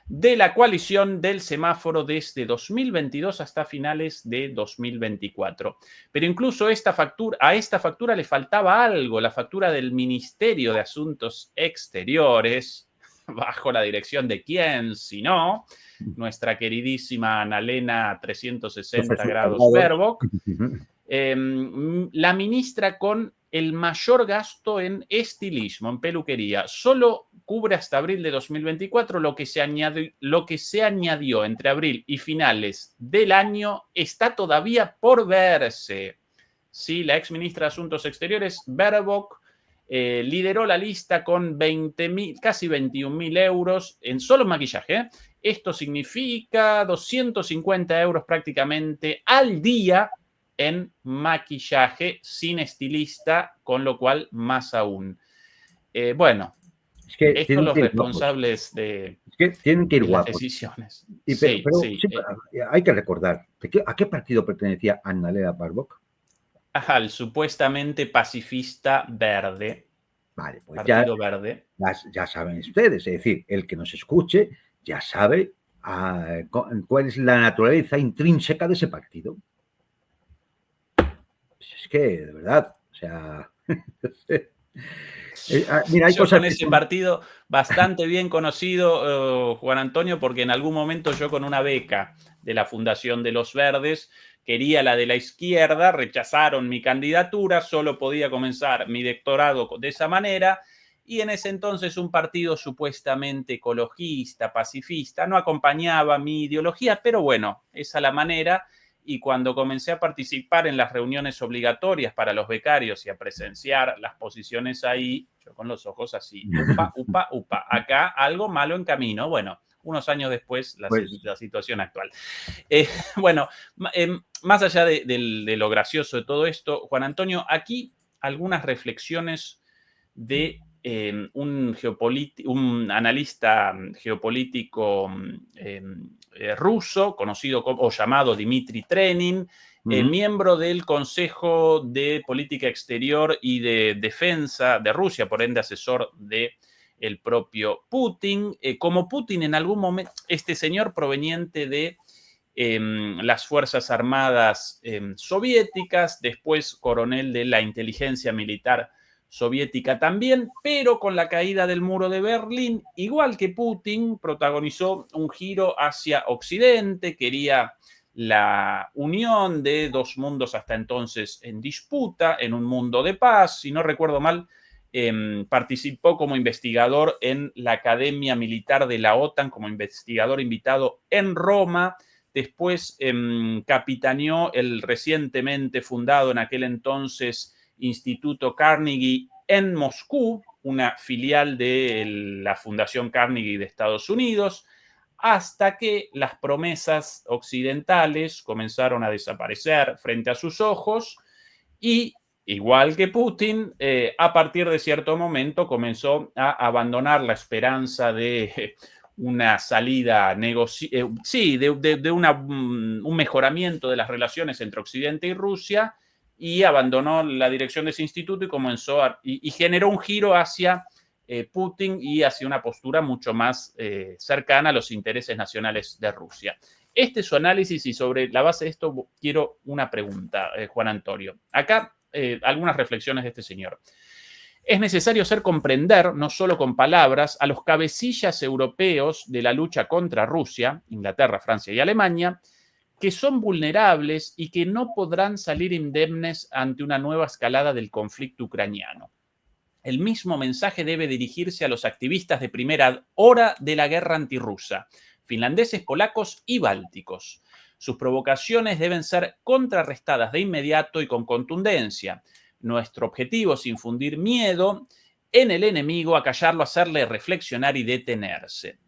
de la coalición del semáforo desde 2022 hasta finales de 2024. Pero incluso a esta factura le faltaba algo, la factura del Ministerio de Asuntos Exteriores, bajo la dirección de quién, si no, nuestra queridísima Annalena 360 grados Baerbock, la ministra con el mayor gasto en estilismo, en peluquería. Solo cubre hasta abril de 2024. Lo que se añadió entre abril y finales del año está todavía por verse. Sí, la exministra de Asuntos Exteriores, Baerbock, lideró la lista con casi 21.000 euros en solo maquillaje. Esto significa 250 euros prácticamente al día en maquillaje sin estilista, con lo cual más aún. Bueno, es que estos son los responsables de, tienen que ir las decisiones. Pero hay que recordar, ¿a qué partido pertenecía Annalena Baerbock? Al supuestamente pacifista verde. Vale, pues Partido Verde. Ya saben ustedes, es decir, el que nos escuche ya sabe cuál es la naturaleza intrínseca de ese partido. Es que, de verdad, o sea... Mira, hay cosas con ese partido bastante bien conocido, Juan Antonio, porque en algún momento yo con una beca de la Fundación de los Verdes quería la de la izquierda, rechazaron mi candidatura, solo podía comenzar mi doctorado de esa manera, y en ese entonces un partido supuestamente ecologista, pacifista, no acompañaba mi ideología, pero bueno, esa es la manera. Y cuando comencé a participar en las reuniones obligatorias para los becarios y a presenciar las posiciones ahí, yo con los ojos así, upa, acá algo malo en camino. Bueno, unos años después, la situación actual. Bueno, más allá de lo gracioso de todo esto, Juan Antonio, aquí algunas reflexiones de un analista geopolítico ruso, conocido o llamado Dmitry Trenin, miembro del Consejo de Política Exterior y de Defensa de Rusia, por ende asesor de el propio Putin. Como Putin en algún momento, este señor proveniente de las Fuerzas Armadas soviéticas, después coronel de la inteligencia militar soviética también, pero con la caída del muro de Berlín, igual que Putin, protagonizó un giro hacia Occidente, quería la unión de dos mundos hasta entonces en disputa, en un mundo de paz. Si no recuerdo mal, participó como investigador en la Academia Militar de la OTAN, como investigador invitado en Roma. Después capitaneó el recientemente fundado en aquel entonces Instituto Carnegie en Moscú, una filial de la Fundación Carnegie de Estados Unidos, hasta que las promesas occidentales comenzaron a desaparecer frente a sus ojos y, igual que Putin, a partir de cierto momento comenzó a abandonar la esperanza de una salida, de un mejoramiento de las relaciones entre Occidente y Rusia, y abandonó la dirección de ese instituto y comenzó y generó un giro hacia Putin y hacia una postura mucho más cercana a los intereses nacionales de Rusia. Este es su análisis, y sobre la base de esto quiero una pregunta, Juan Antonio. Acá algunas reflexiones de este señor. Es necesario hacer comprender, no solo con palabras, a los cabecillas europeos de la lucha contra Rusia, Inglaterra, Francia y Alemania, que son vulnerables y que no podrán salir indemnes ante una nueva escalada del conflicto ucraniano. El mismo mensaje debe dirigirse a los activistas de primera hora de la guerra antirrusa, finlandeses, polacos y bálticos. Sus provocaciones deben ser contrarrestadas de inmediato y con contundencia. Nuestro objetivo es infundir miedo en el enemigo, acallarlo, hacerle reflexionar y detenerse.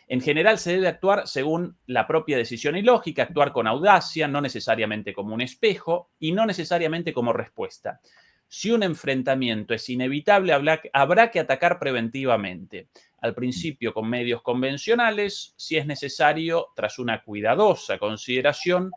En general se debe actuar según la propia decisión y lógica, actuar con audacia, no necesariamente como un espejo y no necesariamente como respuesta. Si un enfrentamiento es inevitable, habrá que atacar preventivamente. Al principio con medios convencionales, si es necesario, tras una cuidadosa consideración,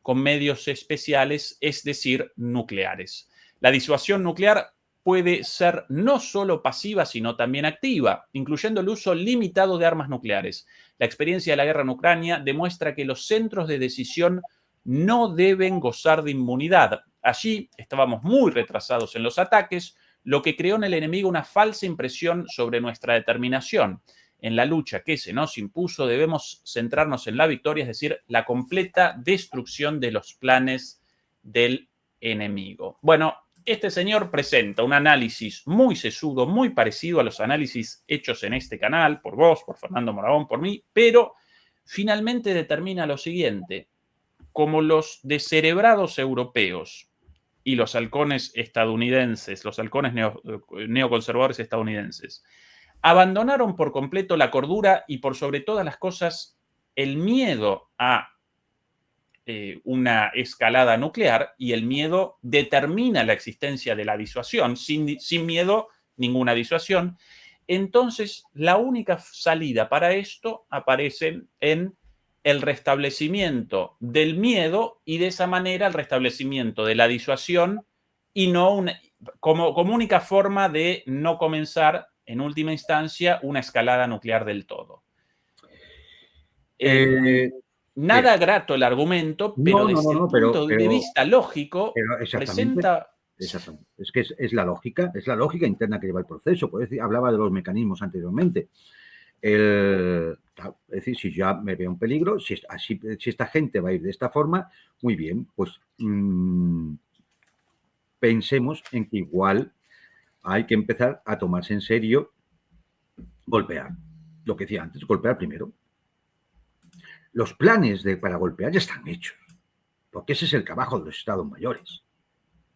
con medios especiales, es decir, nucleares. La disuasión nuclear puede ser no solo pasiva, sino también activa, incluyendo el uso limitado de armas nucleares. La experiencia de la guerra en Ucrania demuestra que los centros de decisión no deben gozar de inmunidad. Allí estábamos muy retrasados en los ataques, lo que creó en el enemigo una falsa impresión sobre nuestra determinación. En la lucha que se nos impuso debemos centrarnos en la victoria, es decir, la completa destrucción de los planes del enemigo. Bueno, este señor presenta un análisis muy sesudo, muy parecido a los análisis hechos en este canal, por vos, por Fernando Moragón, por mí, pero finalmente determina lo siguiente: como los descerebrados europeos y los halcones estadounidenses, los halcones neoconservadores estadounidenses, abandonaron por completo la cordura y, por sobre todas las cosas, el miedo a una escalada nuclear, y el miedo determina la existencia de la disuasión. Sin miedo, ninguna disuasión. Entonces, la única salida para esto aparece en el restablecimiento del miedo y, de esa manera, el restablecimiento de la disuasión, y no como única forma de no comenzar, en última instancia, una escalada nuclear del todo. Nada grato el argumento, pero desde el punto de vista lógico, presenta... Exactamente. Es que es la lógica interna que lleva el proceso. Por decir, hablaba de los mecanismos anteriormente. Es decir, si ya me veo un peligro, si esta gente va a ir de esta forma, muy bien, pues pensemos en que igual hay que empezar a tomarse en serio golpear. Lo que decía antes, golpear primero. Los planes para golpear ya están hechos, porque ese es el trabajo de los estados mayores.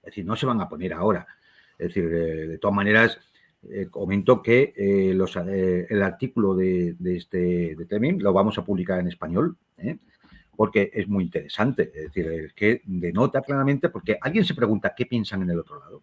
Es decir, no se van a poner ahora. Es decir, de todas maneras, comento que el artículo de Temín lo vamos a publicar en español, porque es muy interesante. Es decir, que denota claramente, porque alguien se pregunta qué piensan en el otro lado.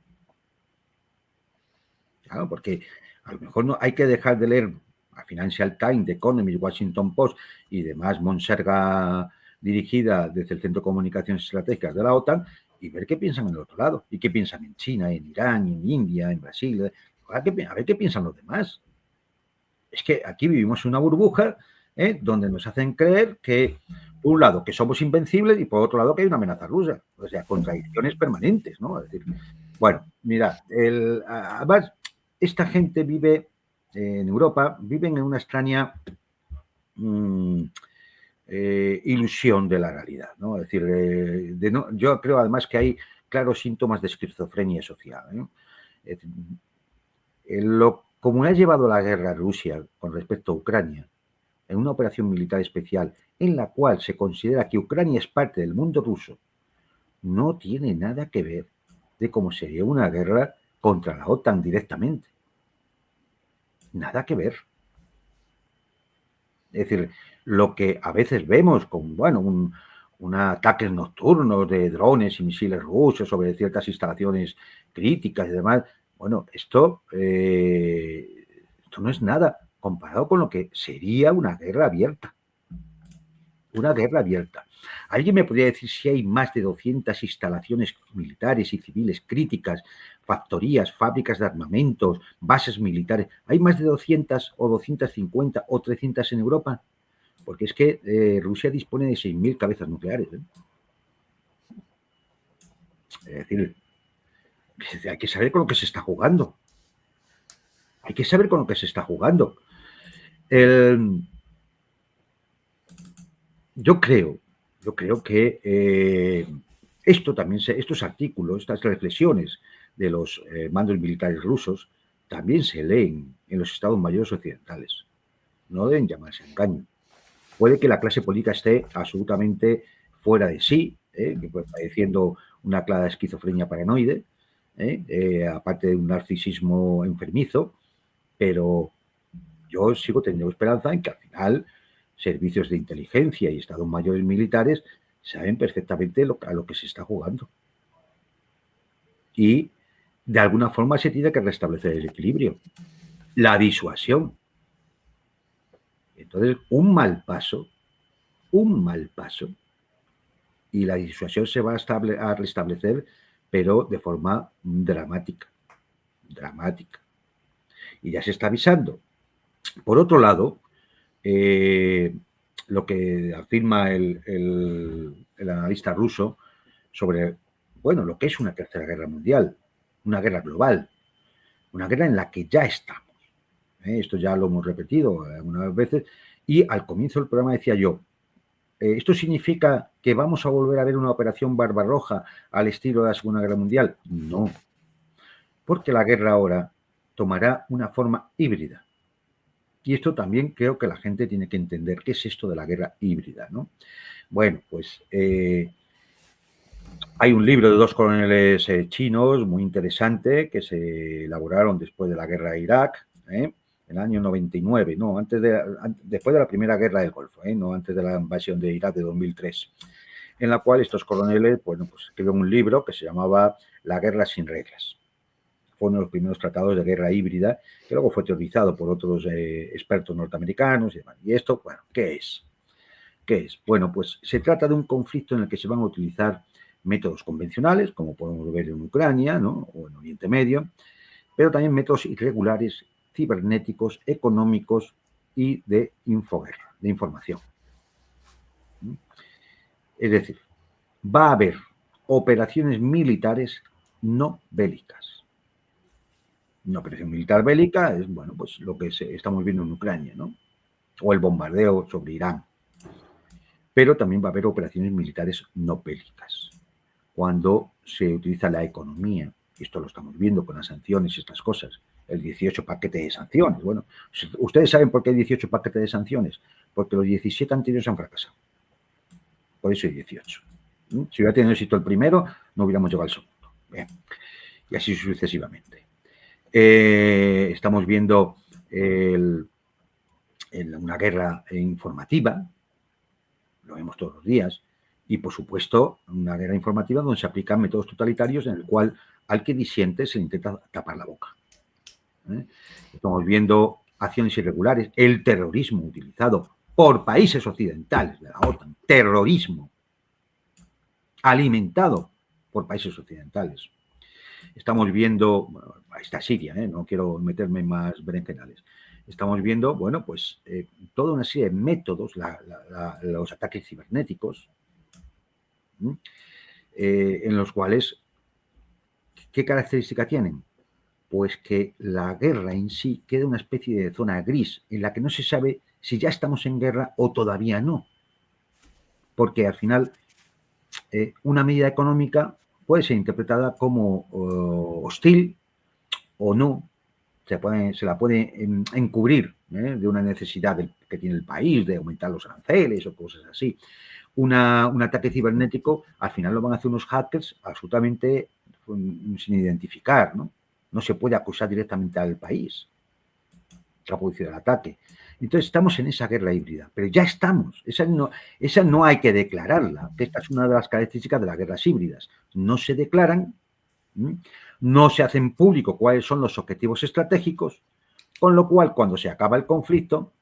Claro, porque a lo mejor no hay que dejar de leer a Financial Times, The Economist, Washington Post y demás monserga dirigida desde el Centro de Comunicaciones Estratégicas de la OTAN, y ver qué piensan en el otro lado, y qué piensan en China, en Irán, en India, en Brasil. A ver qué piensan los demás. Es que aquí vivimos en una burbuja donde nos hacen creer que, por un lado, que somos invencibles y por otro lado que hay una amenaza rusa. O sea, contradicciones permanentes, ¿no? Es decir, bueno, mirad, además, esta gente vive en Europa, viven en una extraña ilusión de la realidad, ¿no? Es decir, yo creo además que hay claros síntomas de esquizofrenia social, ¿no? Es decir, como ha llevado la guerra Rusia con respecto a Ucrania, en una operación militar especial en la cual se considera que Ucrania es parte del mundo ruso, no tiene nada que ver de cómo sería una guerra contra la OTAN directamente. Nada que ver. Es decir, lo que a veces vemos con, bueno, ataques nocturnos de drones y misiles rusos sobre ciertas instalaciones críticas y demás, bueno, esto no es nada comparado con lo que sería una guerra abierta. Una guerra abierta. ¿Alguien me podría decir si hay más de 200 instalaciones militares y civiles críticas, factorías, fábricas de armamentos, bases militares? ¿Hay más de 200 o 250 o 300 en Europa? Porque es que Rusia dispone de 6.000 cabezas nucleares. Es decir, hay que saber con lo que se está jugando. Hay que saber con lo que se está jugando. Yo creo que estos artículos, estas reflexiones de los mandos militares rusos también se leen en los estados mayores occidentales. No deben llamarse engaño. Puede que la clase política esté absolutamente fuera de sí, que puede padeciendo una clara esquizofrenia paranoide, aparte de un narcisismo enfermizo, pero yo sigo teniendo esperanza en que al final servicios de inteligencia y estados mayores militares saben perfectamente a lo que se está jugando. Y de alguna forma se tiene que restablecer el equilibrio. La disuasión. Entonces, un mal paso, y la disuasión se va a restablecer, pero de forma dramática. Y ya se está avisando. Por otro lado, lo que afirma el analista ruso sobre, bueno, lo que es una tercera guerra mundial, una guerra global, una guerra en la que ya estamos. Esto ya lo hemos repetido algunas veces, y al comienzo del programa decía yo, ¿esto significa que vamos a volver a ver una operación Barbarroja al estilo de la Segunda Guerra Mundial? No, porque la guerra ahora tomará una forma híbrida. Y esto también creo que la gente tiene que entender qué es esto de la guerra híbrida, ¿no? Bueno, pues hay un libro de dos coroneles chinos muy interesante que se elaboraron después de la guerra de Irak, en el año 99, no, después de la primera guerra del Golfo, no antes de la invasión de Irak de 2003, en la cual estos coroneles, bueno, pues escribieron un libro que se llamaba La guerra sin reglas. Fue uno de los primeros tratados de guerra híbrida, que luego fue teorizado por otros expertos norteamericanos y demás. ¿Y esto, bueno, qué es? ¿Qué es? Bueno, pues se trata de un conflicto en el que se van a utilizar métodos convencionales, como podemos ver en Ucrania, ¿no? O en Oriente Medio, pero también métodos irregulares, cibernéticos, económicos y de infoguerra, de información. Es decir, va a haber operaciones militares no bélicas. Una operación militar bélica es, bueno, pues lo que estamos viendo en Ucrania, ¿no? O el bombardeo sobre Irán. Pero también va a haber operaciones militares no bélicas. Cuando se utiliza la economía, esto lo estamos viendo con las sanciones y estas cosas, el 18 paquete de sanciones. Bueno, ¿ustedes saben por qué hay 18 paquetes de sanciones? Porque los 17 anteriores han fracasado. Por eso hay 18. Si hubiera tenido éxito el primero, no hubiéramos llegado al segundo. Bien. Y así sucesivamente. Estamos viendo una guerra informativa, lo vemos todos los días, y por supuesto una guerra informativa donde se aplican métodos totalitarios en el cual al que disiente se le intenta tapar la boca. Estamos viendo acciones irregulares, el terrorismo utilizado por países occidentales de la OTAN, terrorismo alimentado por países occidentales. Estamos viendo, bueno, ahí está Siria, no quiero meterme en más berenjenales. estamos viendo, bueno, pues toda una serie de métodos, los ataques cibernéticos, en los cuales, ¿qué característica tienen? Pues que la guerra en sí queda una especie de zona gris en la que no se sabe si ya estamos en guerra o todavía no. Porque al final una medida económica puede ser interpretada como hostil o no. Se la puede encubrir de una necesidad que tiene el país de aumentar los aranceles o cosas así. Un ataque cibernético, al final lo van a hacer unos hackers absolutamente sin identificar, ¿no? No se puede acusar directamente al país que ha producido el ataque. Entonces estamos en esa guerra híbrida, pero ya estamos. Esa no hay que declararla. Esta es una de las características de las guerras híbridas. No se declaran, no se hacen público cuáles son los objetivos estratégicos, con lo cual cuando se acaba el conflicto,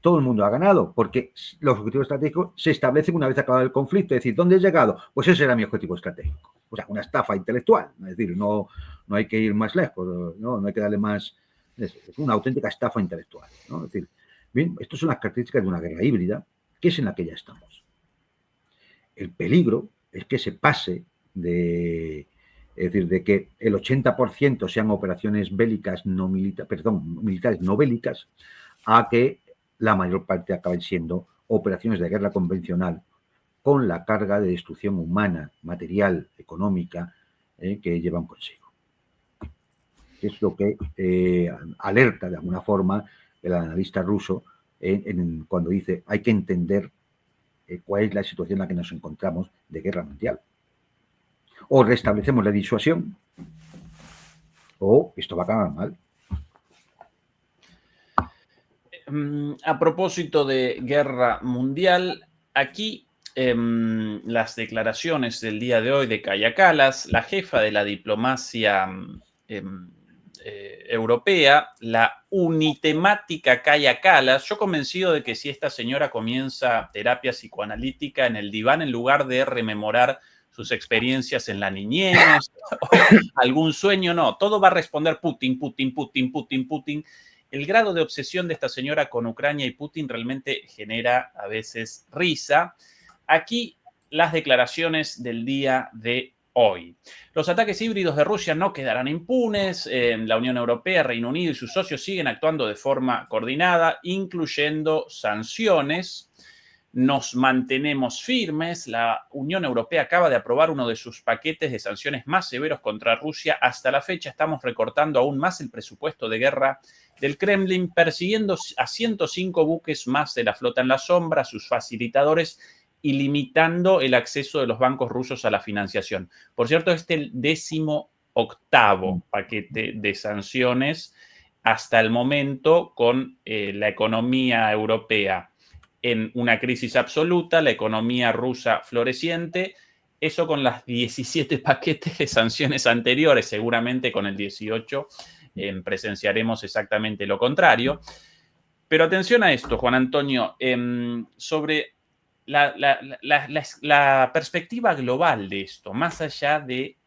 todo el mundo ha ganado, porque los objetivos estratégicos se establecen una vez acabado el conflicto. Es decir, ¿dónde he llegado? Pues ese era mi objetivo estratégico. O sea, una estafa intelectual. Es decir, no hay que ir más lejos, no hay que darle más... Es una auténtica estafa intelectual, ¿no? Es decir, bien, estas son las características de una guerra híbrida, que es en la que ya estamos. El peligro es que se pase es decir, de que el 80% sean operaciones bélicas militares no bélicas, a que la mayor parte acaben siendo operaciones de guerra convencional con la carga de destrucción humana, material, económica que llevan consigo. Es lo que alerta de alguna forma el analista ruso cuando dice hay que entender cuál es la situación en la que nos encontramos de guerra mundial. O restablecemos la disuasión o esto va a acabar mal. A propósito de guerra mundial, aquí las declaraciones del día de hoy de Kaja Kallas, la jefa de la diplomacia europea, la unitemática Kaja Kallas. Yo convencido de que si esta señora comienza terapia psicoanalítica en el diván, en lugar de rememorar sus experiencias en la niñez o algún sueño, no, todo va a responder Putin, Putin, Putin, Putin, Putin. El grado de obsesión de esta señora con Ucrania y Putin realmente genera a veces risa. Aquí las declaraciones del día de hoy. Los ataques híbridos de Rusia no quedarán impunes. La Unión Europea, Reino Unido y sus socios siguen actuando de forma coordinada, incluyendo sanciones. Nos mantenemos firmes. La Unión Europea acaba de aprobar uno de sus paquetes de sanciones más severos contra Rusia. Hasta la fecha estamos recortando aún más el presupuesto de guerra del Kremlin, persiguiendo a 105 buques más de la flota en la sombra, sus facilitadores, y limitando el acceso de los bancos rusos a la financiación. Por cierto, este es el 18º paquete de sanciones hasta el momento, con la economía europea en una crisis absoluta, la economía rusa floreciente. Eso con las 17 paquetes de sanciones anteriores, seguramente con el 18 presenciaremos exactamente lo contrario. Pero atención a esto, Juan Antonio, sobre la perspectiva global de esto, más allá de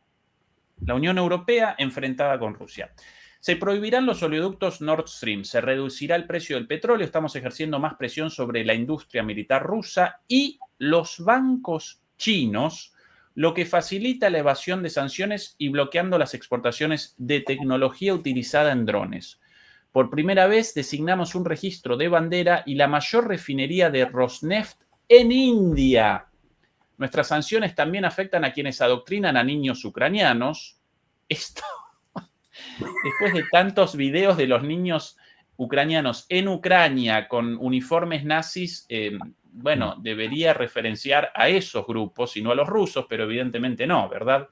la Unión Europea enfrentada con Rusia. Se prohibirán los oleoductos Nord Stream, se reducirá el precio del petróleo, estamos ejerciendo más presión sobre la industria militar rusa y los bancos chinos, lo que facilita la evasión de sanciones y bloqueando las exportaciones de tecnología utilizada en drones. Por primera vez designamos un registro de bandera y la mayor refinería de Rosneft en India. Nuestras sanciones también afectan a quienes adoctrinan a niños ucranianos. Esto, después de tantos videos de los niños ucranianos en Ucrania con uniformes nazis, bueno, debería referenciar a esos grupos y no a los rusos, pero evidentemente no, ¿verdad?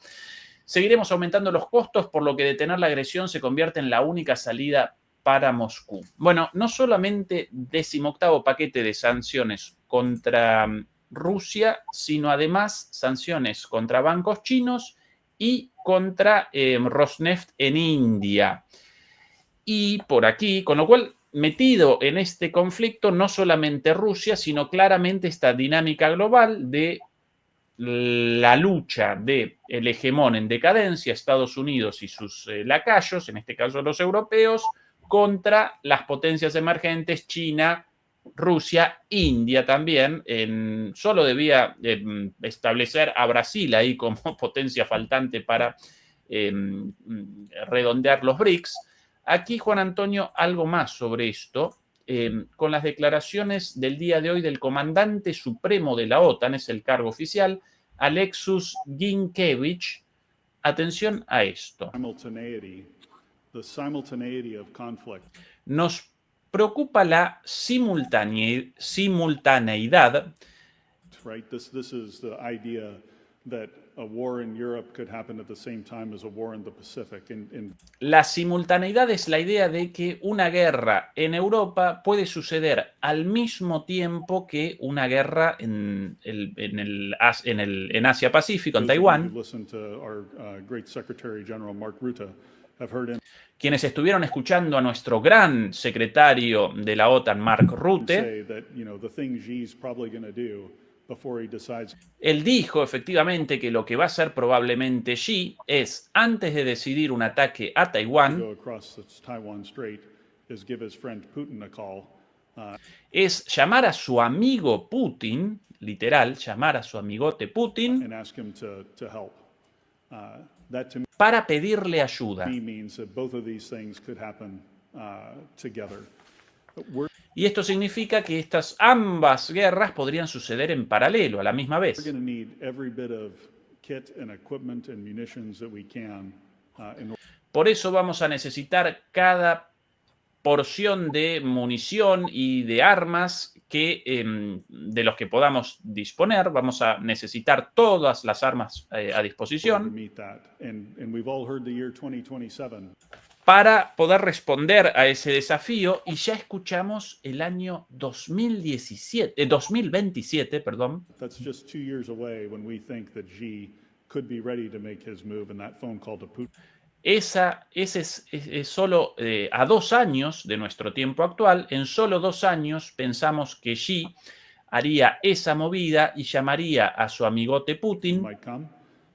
Seguiremos aumentando los costos, por lo que detener la agresión se convierte en la única salida para Moscú. Bueno, no solamente 18º paquete de sanciones contra Rusia, sino además sanciones contra bancos chinos y contra Rosneft en India. Y por aquí, con lo cual, metido en este conflicto, no solamente Rusia, sino claramente esta dinámica global de la lucha del hegemón en decadencia, Estados Unidos y sus lacayos, en este caso los europeos, contra las potencias emergentes, China, Rusia, India también. Solo debía establecer a Brasil ahí como potencia faltante para redondear los BRICS. Aquí, Juan Antonio, algo más sobre esto. Con las declaraciones del día de hoy del comandante supremo de la OTAN, es el cargo oficial, Alexus Ginkiewicz. Atención a esto. Nos preocupa la simultaneidad. Right? This is the idea that a war in Europe could happen at the same time as a war in the Pacific. La simultaneidad es la idea de que una guerra en Europa puede suceder al mismo tiempo que una guerra en Asia-Pacífico, en Taiwán. Quienes estuvieron escuchando a nuestro gran secretario de la OTAN, Mark Rutte, él dijo efectivamente que lo que va a hacer probablemente Xi es, antes de decidir un ataque a Taiwán, es llamar a su amigo Putin, literal, llamar a su amigote Putin, para pedirle ayuda. Y esto significa que ambas guerras podrían suceder en paralelo, a la misma vez. Por eso vamos a necesitar cada porción de munición y de armas de los que podamos disponer. Vamos a necesitar todas las armas a disposición para poder responder a ese desafío, y ya escuchamos el año 2027, perdón. That's just 2 years away when we think that Xi could be ready to make his move in that phone call to Putin. Ese es solo a 2 años de nuestro tiempo actual. En solo 2 años pensamos que Xi haría esa movida y llamaría a su amigote Putin.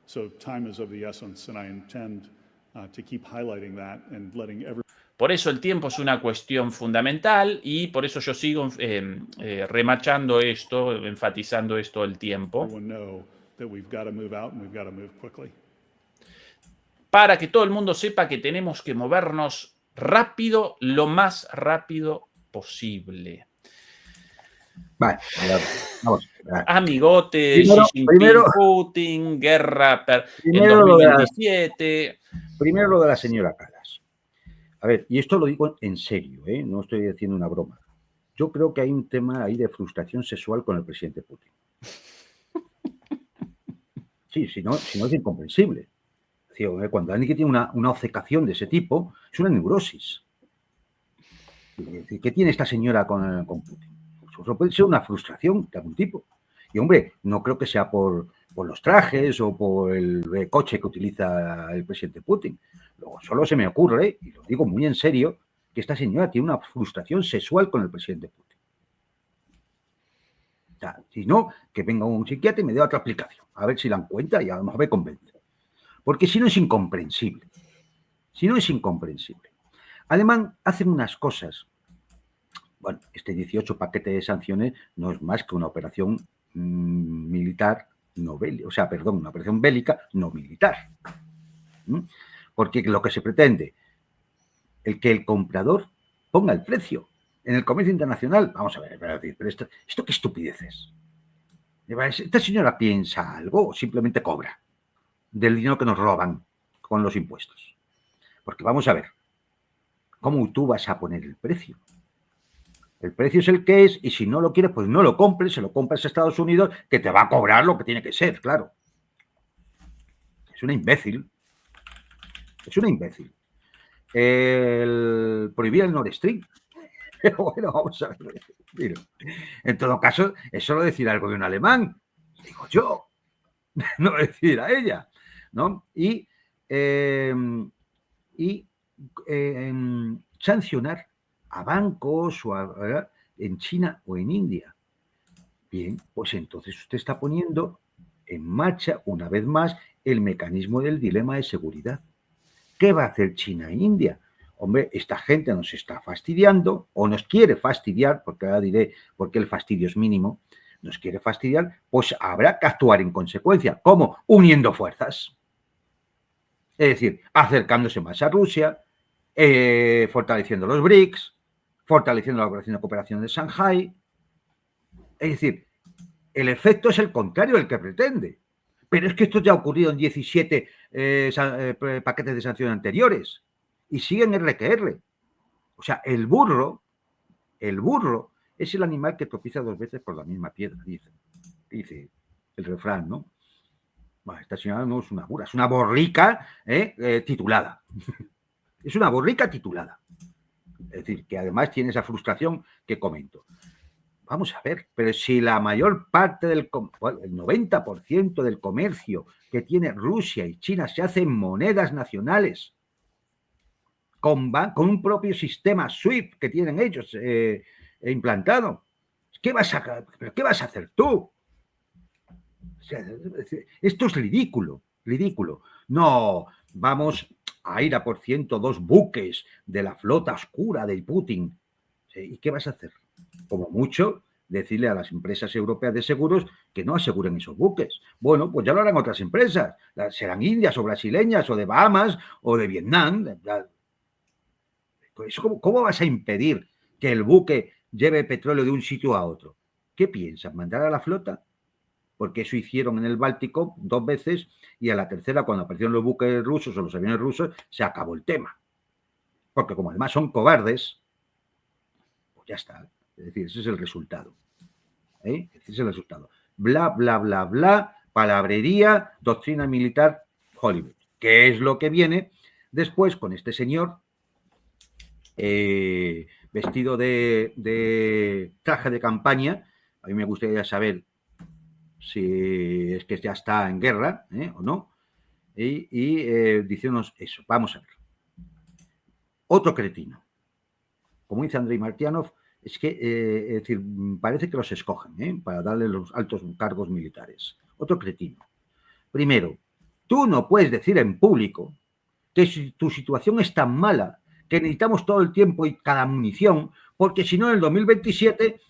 So time is of the essence, and I intend to keep highlighting that and letting everyone. Por eso el tiempo es una cuestión fundamental, y por eso yo sigo remachando esto, enfatizando esto, el tiempo. Para que todo el mundo sepa que tenemos que movernos rápido, lo más rápido posible. Vale, vamos. Amigote, Xi Jinping, Putin, guerra en 2027. Primero lo de la señora Kallas. A ver, y esto lo digo en serio, no estoy haciendo una broma. Yo creo que hay un tema ahí de frustración sexual con el presidente Putin. Sí, si no es incomprensible. Cuando alguien tiene una obcecación de ese tipo, es una neurosis. ¿Qué tiene esta señora con Putin? Pues puede ser una frustración de algún tipo. Y hombre, no creo que sea por los trajes o por el coche que utiliza el presidente Putin. Luego, solo se me ocurre, y lo digo muy en serio, que esta señora tiene una frustración sexual con el presidente Putin. O sea, si no, que venga un psiquiatra y me dé otra aplicación. A ver si la encuentra y a lo mejor me convence. Porque si no es incomprensible. Alemán hacen unas cosas. Bueno, este 18 paquete de sanciones no es más que una operación militar no bélica, una operación bélica no militar. Porque lo que se pretende, que el comprador ponga el precio en el comercio internacional. Vamos a ver, pero esto qué estupideces. ¿Esta señora piensa algo o simplemente cobra del dinero que nos roban con los impuestos? Porque vamos a ver, ¿cómo tú vas a poner el precio? El precio es el que es, y si no lo quieres, pues no lo compres, se lo compras a Estados Unidos, que te va a cobrar lo que tiene que ser, claro. Es una imbécil. Prohibir el Nord Stream. Pero bueno, vamos a ver. Mira, en todo caso, eso lo decir algo de un alemán, digo yo, no decir a ella, ¿no? Y sancionar a bancos en China o en India. Bien, pues entonces usted está poniendo en marcha una vez más el mecanismo del dilema de seguridad. ¿Qué va a hacer China e India? hombre, esta gente nos está fastidiando o nos quiere fastidiar, porque ahora diré por qué el fastidio es mínimo, nos quiere fastidiar, pues habrá que actuar en consecuencia. ¿Cómo? Uniendo fuerzas. Es decir, acercándose más a Rusia, fortaleciendo los BRICS, fortaleciendo la Organización de Cooperación de Shanghái. Es decir, el efecto es el contrario del que pretende. Pero es que esto ya ha ocurrido en 17 paquetes de sanciones anteriores y siguen R que R. O sea, el burro es el animal que tropieza 2 veces por la misma piedra, dice el refrán, ¿no? Bueno, esta señora no es una burra, es una borrica titulada. Es una borrica titulada. Es decir, que además tiene esa frustración que comento. Vamos a ver, pero si la mayor parte el 90% del comercio que tiene Rusia y China se hace en monedas nacionales, con un propio sistema SWIFT que tienen ellos implantado, ¿qué vas a hacer tú? O sea, esto es ridículo, ridículo. No, vamos a ir a por 102 buques de la flota oscura de Putin. ¿Y qué vas a hacer? Como mucho, decirle a las empresas europeas de seguros que no aseguren esos buques. Bueno, pues ya lo harán otras empresas. Serán indias o brasileñas o de Bahamas o de Vietnam. ¿Cómo vas a impedir que el buque lleve petróleo de un sitio a otro? ¿Qué piensas? ¿Mandar a la flota? Porque eso hicieron en el Báltico 2 veces y a la tercera, cuando aparecieron los buques rusos o los aviones rusos, se acabó el tema. Porque como además son cobardes, pues ya está. Es decir, ese es el resultado. Ese es el resultado. Bla, bla, bla, bla, palabrería, doctrina militar, Hollywood. ¿Qué es lo que viene después con este señor vestido de traje de campaña? A mí me gustaría saber si es que ya está en guerra o no, y diciéndonos eso. Vamos a ver. Otro cretino. Como dice Andrei Martyanov, es que es decir, parece que los escogen para darle los altos cargos militares. Otro cretino. Primero, tú no puedes decir en público que si tu situación es tan mala que necesitamos todo el tiempo y cada munición, porque si no en el 2027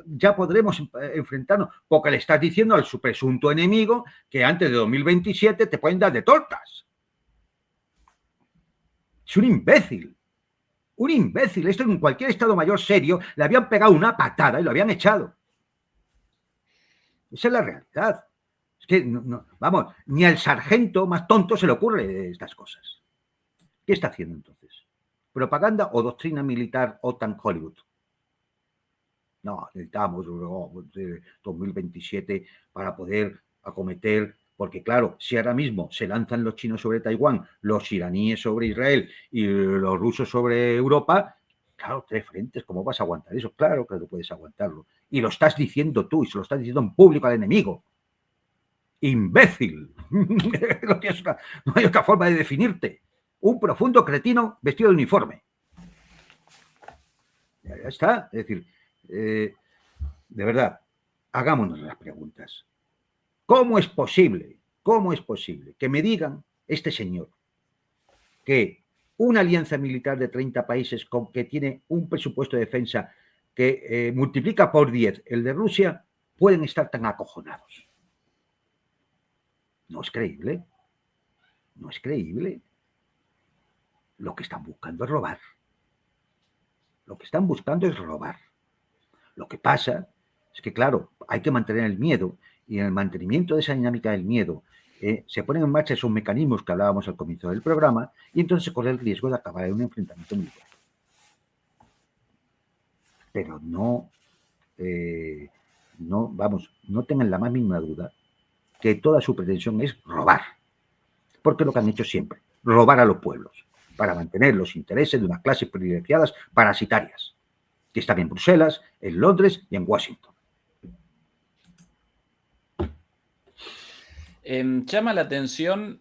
ya podremos enfrentarnos, porque le estás diciendo al su presunto enemigo que antes de 2027 te pueden dar de tortas. Es un imbécil. Un imbécil. Esto en cualquier Estado Mayor serio le habían pegado una patada y lo habían echado. Esa es la realidad. Es que, vamos, ni al sargento más tonto se le ocurre estas cosas. ¿Qué está haciendo entonces? ¿Propaganda o doctrina militar OTAN Hollywood? No, necesitamos 2027 para poder acometer, porque claro, si ahora mismo se lanzan los chinos sobre Taiwán, los iraníes sobre Israel y los rusos sobre Europa, claro, 3 frentes, ¿cómo vas a aguantar eso? Claro que no puedes aguantarlo. Y lo estás diciendo tú, y se lo estás diciendo en público al enemigo. ¡Imbécil! No hay otra forma de definirte. Un profundo cretino vestido de uniforme. Ya está. Es decir, de verdad, hagámonos las preguntas. ¿Cómo es posible que me digan este señor que una alianza militar de 30 países con que tiene un presupuesto de defensa que multiplica por 10 el de Rusia, pueden estar tan acojonados? No es creíble. No es creíble. Lo que están buscando es robar. Lo que están buscando es robar. Lo que pasa es que, claro, hay que mantener el miedo, y en el mantenimiento de esa dinámica del miedo se ponen en marcha esos mecanismos que hablábamos al comienzo del programa, y entonces se corre el riesgo de acabar en un enfrentamiento militar. Pero no tengan la más mínima duda que toda su pretensión es robar, porque es lo que han hecho siempre, robar a los pueblos, para mantener los intereses de unas clases privilegiadas parasitarias, que están en Bruselas, en Londres y en Washington. llama la atención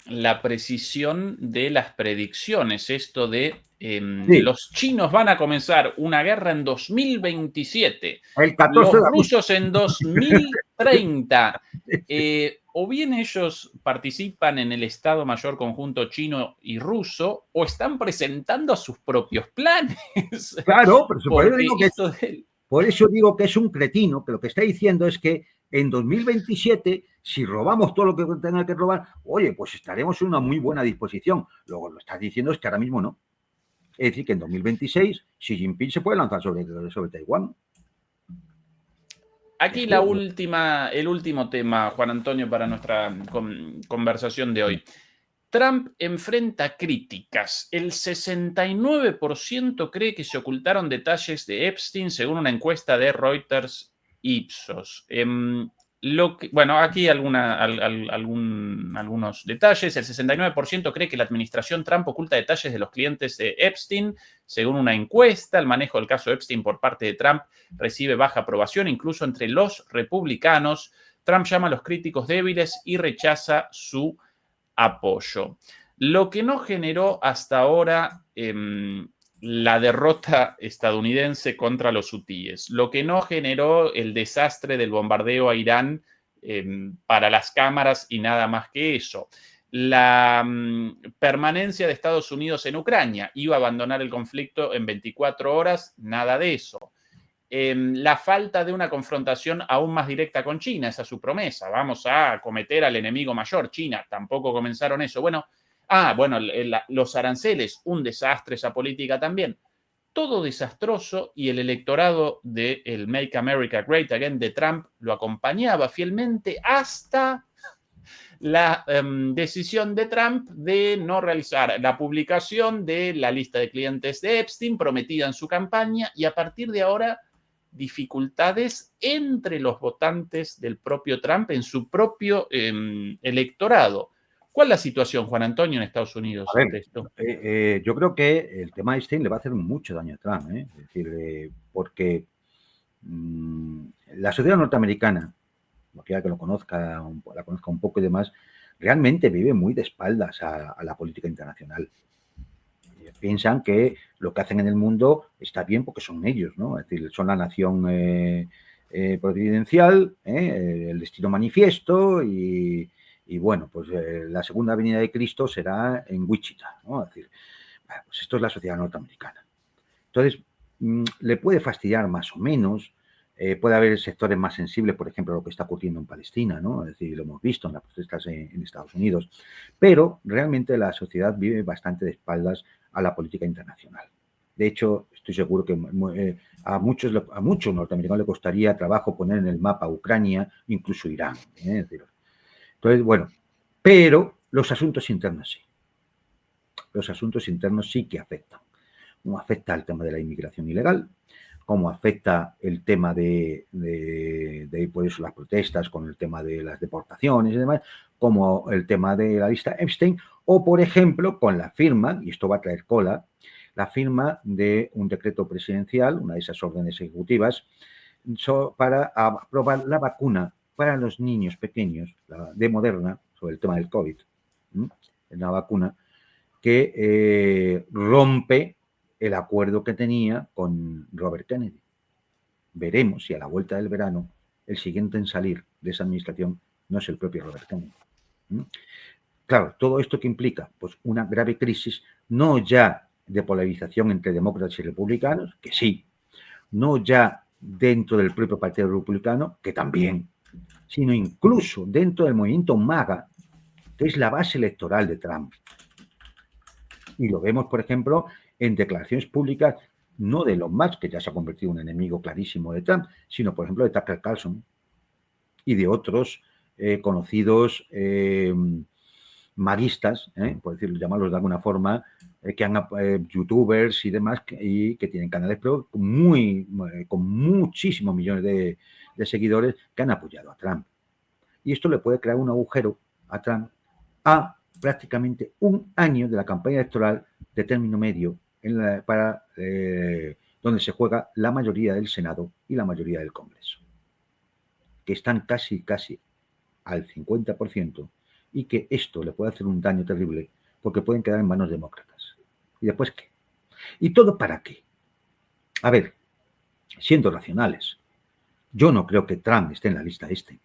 la precisión de las predicciones. Esto de Sí, los chinos van a comenzar una guerra en 2027, el 14 los de agosto. rusos en 2030. O bien ellos participan en el Estado Mayor Conjunto chino y ruso, o están presentando sus propios planes. Claro, pero Porque esto de... por eso digo que es un cretino, que lo que está diciendo es que en 2027, si robamos todo lo que tenga que robar, oye, pues estaremos en una muy buena disposición. Luego lo estás diciendo es que ahora mismo no. Es decir, que en 2026 Xi Jinping se puede lanzar sobre Taiwán. Aquí el último tema, Juan Antonio, para nuestra conversación de hoy. Trump enfrenta críticas. El 69% cree que se ocultaron detalles de Epstein, según una encuesta de Reuters Ipsos. Bueno, aquí algunos detalles. El 69% cree que la administración Trump oculta detalles de los clientes de Epstein, según una encuesta. El manejo del caso Epstein por parte de Trump recibe baja aprobación, incluso entre los republicanos. Trump llama a los críticos débiles y rechaza su apoyo. Lo que no generó hasta ahora la derrota estadounidense contra los hutíes, lo que no generó el desastre del bombardeo a Irán para las cámaras y nada más que eso. La permanencia de Estados Unidos en Ucrania, iba a abandonar el conflicto en 24 horas, nada de eso. La falta de una confrontación aún más directa con China, esa es su promesa, vamos a acometer al enemigo mayor, China, tampoco comenzaron eso. Bueno, los aranceles, un desastre esa política también, todo desastroso, y el electorado del Make America Great Again de Trump lo acompañaba fielmente hasta la decisión de Trump de no realizar la publicación de la lista de clientes de Epstein prometida en su campaña, y a partir de ahora dificultades entre los votantes del propio Trump en su propio electorado. ¿Cuál es la situación, Juan Antonio, en Estados Unidos ante esto? Yo creo que el tema Einstein le va a hacer mucho daño a Trump, ¿eh? Es decir, porque la sociedad norteamericana, cualquiera que lo conozca, la conozca un poco y demás, realmente vive muy de espaldas a la política internacional. Piensan que lo que hacen en el mundo está bien porque son ellos, ¿no? Es decir, son la nación providencial, el destino manifiesto y bueno, pues la segunda venida de Cristo será en Wichita, ¿no? Es decir, bueno, pues esto es la sociedad norteamericana. Entonces, le puede fastidiar más o menos, puede haber sectores más sensibles, por ejemplo, lo que está ocurriendo en Palestina, ¿no? Es decir, lo hemos visto en las protestas en Estados Unidos, pero realmente la sociedad vive bastante de espaldas a la política internacional. De hecho, estoy seguro que a muchos norteamericanos les costaría trabajo poner en el mapa Ucrania, incluso Irán. Entonces, bueno, pero los asuntos internos sí. Los asuntos internos sí que afectan. Cómo afecta el tema de la inmigración ilegal, cómo afecta el tema de por eso las protestas con el tema de las deportaciones y demás, como el tema de la lista Epstein, o por ejemplo con la firma, y esto va a traer cola, la firma de un decreto presidencial, una de esas órdenes ejecutivas, para aprobar la vacuna para los niños pequeños, de Moderna, sobre el tema del COVID, una vacuna que rompe el acuerdo que tenía con Robert Kennedy. Veremos si a la vuelta del verano el siguiente en salir de esa administración no es el propio Robert Kennedy. Claro, todo esto que implica pues una grave crisis, no ya de polarización entre demócratas y republicanos, que sí, no ya dentro del propio Partido Republicano, que también, sino incluso dentro del movimiento MAGA, que es la base electoral de Trump. Y lo vemos, por ejemplo, en declaraciones públicas, no de Elon Musk, que ya se ha convertido en un enemigo clarísimo de Trump, sino, por ejemplo, de Tucker Carlson y de otros conocidos maguistas, por decirlo, llamarlos de alguna forma, que han youtubers y demás, y que tienen canales pero con muchísimos millones de seguidores que han apoyado a Trump. Y esto le puede crear un agujero a Trump a prácticamente un año de la campaña electoral de término medio donde se juega la mayoría del Senado y la mayoría del Congreso, que están casi al 50% y que esto le puede hacer un daño terrible porque pueden quedar en manos demócratas. ¿Y después qué? ¿Y todo para qué? A ver, siendo racionales, yo no creo que Trump esté en la lista Epstein.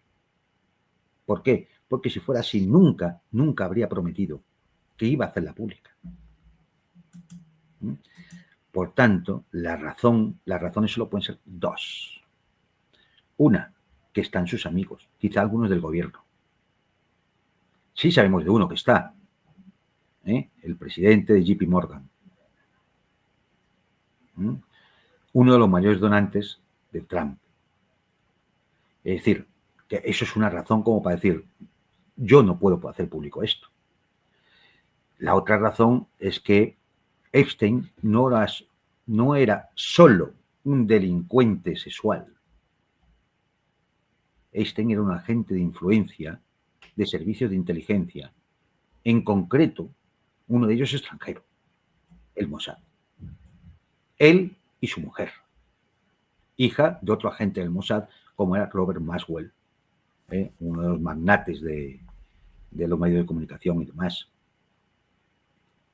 ¿Por qué? Porque si fuera así, nunca habría prometido que iba a hacerla pública. Por tanto, las razones solo pueden ser dos. Una, que están sus amigos, quizá algunos del gobierno. Sí sabemos de uno que está, el presidente de JP Morgan, uno de los mayores donantes de Trump. Es decir, que eso es una razón como para decir, yo no puedo hacer público esto. La otra razón es que Epstein no era solo un delincuente sexual. Epstein era un agente de influencia de servicios de inteligencia, en concreto, uno de ellos extranjero, el Mossad. Él y su mujer, hija de otro agente del Mossad, como era Robert Maxwell, uno de los magnates de los medios de comunicación y demás.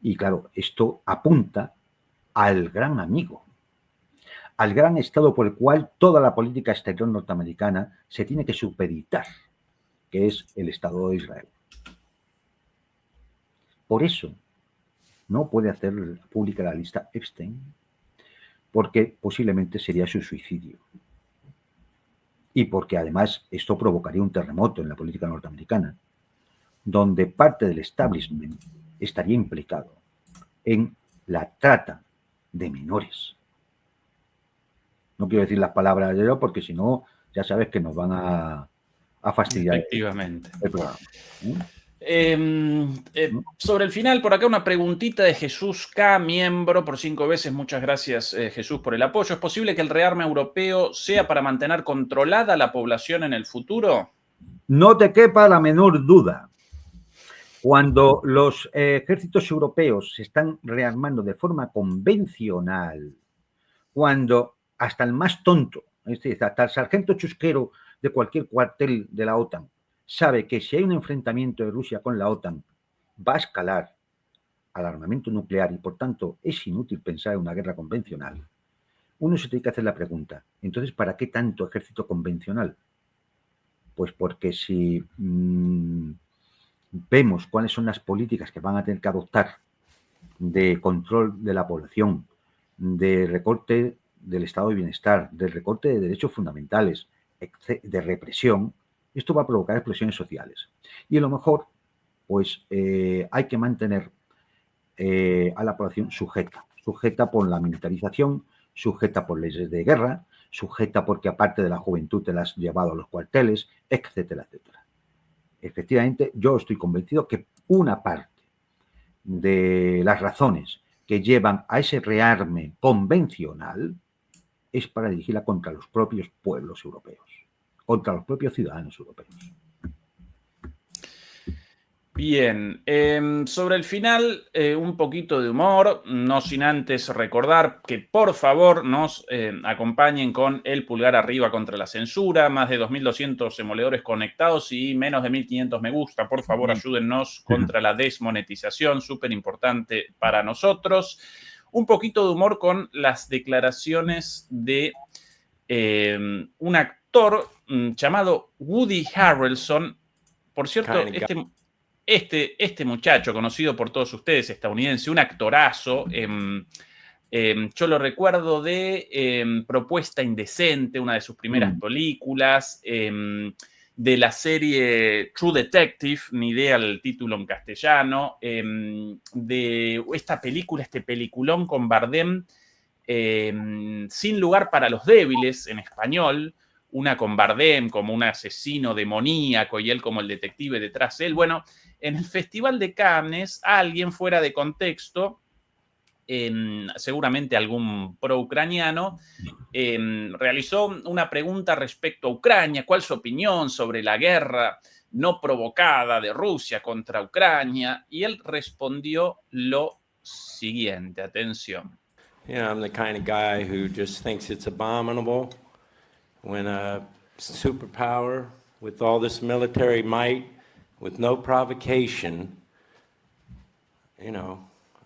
Y claro, esto apunta al gran amigo, al gran estado por el cual toda la política exterior norteamericana se tiene que supeditar, que es el Estado de Israel. Por eso no puede hacer pública la lista Epstein, porque posiblemente sería su suicidio. Y porque además esto provocaría un terremoto en la política norteamericana, donde parte del establishment estaría implicado en la trata de menores. No quiero decir las palabras de yo porque si no, ya sabes que nos van a fastidiar Efectivamente. el programa. Sobre el final, por acá una preguntita de Jesús K., miembro por 5 veces. Muchas gracias, Jesús, por el apoyo. ¿Es posible que el rearme europeo sea para mantener controlada la población en el futuro? No te quepa la menor duda. Cuando los ejércitos europeos se están rearmando de forma convencional, cuando hasta el más tonto, es decir, hasta el sargento chusquero de cualquier cuartel de la OTAN, sabe que si hay un enfrentamiento de Rusia con la OTAN, va a escalar al armamento nuclear y, por tanto, es inútil pensar en una guerra convencional, uno se tiene que hacer la pregunta, entonces, ¿para qué tanto ejército convencional? Pues porque si vemos cuáles son las políticas que van a tener que adoptar de control de la población, de recorte del estado de bienestar, del recorte de derechos fundamentales, de represión, esto va a provocar explosiones sociales. Y a lo mejor, pues hay que mantener a la población sujeta por la militarización, sujeta por leyes de guerra, sujeta porque aparte de la juventud te la has llevado a los cuarteles, etcétera, etcétera. Efectivamente, yo estoy convencido que una parte de las razones que llevan a ese rearme convencional es para dirigirla contra los propios pueblos europeos, contra los propios ciudadanos europeos. Bien, sobre el final, un poquito de humor, no sin antes recordar que por favor nos acompañen con el pulgar arriba contra la censura, más de 2.200 demoledores conectados y menos de 1.500 me gusta. Por favor, ayúdennos contra la desmonetización, súper importante para nosotros. Un poquito de humor con las declaraciones de un actor llamado Woody Harrelson. Por cierto, este muchacho, conocido por todos ustedes, estadounidense, un actorazo, yo lo recuerdo de Propuesta Indecente, una de sus primeras películas, de la serie True Detective, ni idea el título en castellano, de esta película, este peliculón con Bardem, Sin lugar para los débiles, en español, una con Bardem como un asesino demoníaco y él como el detective detrás de él. Bueno, en el Festival de Cannes, alguien fuera de contexto, seguramente algún pro-ucraniano, realizó una pregunta respecto a Ucrania, ¿cuál es su opinión sobre la guerra no provocada de Rusia contra Ucrania? Y él respondió lo siguiente, atención. You know, I'm the kind of guy who just thinks it's abominable when a superpower with all this military might, with no provocation,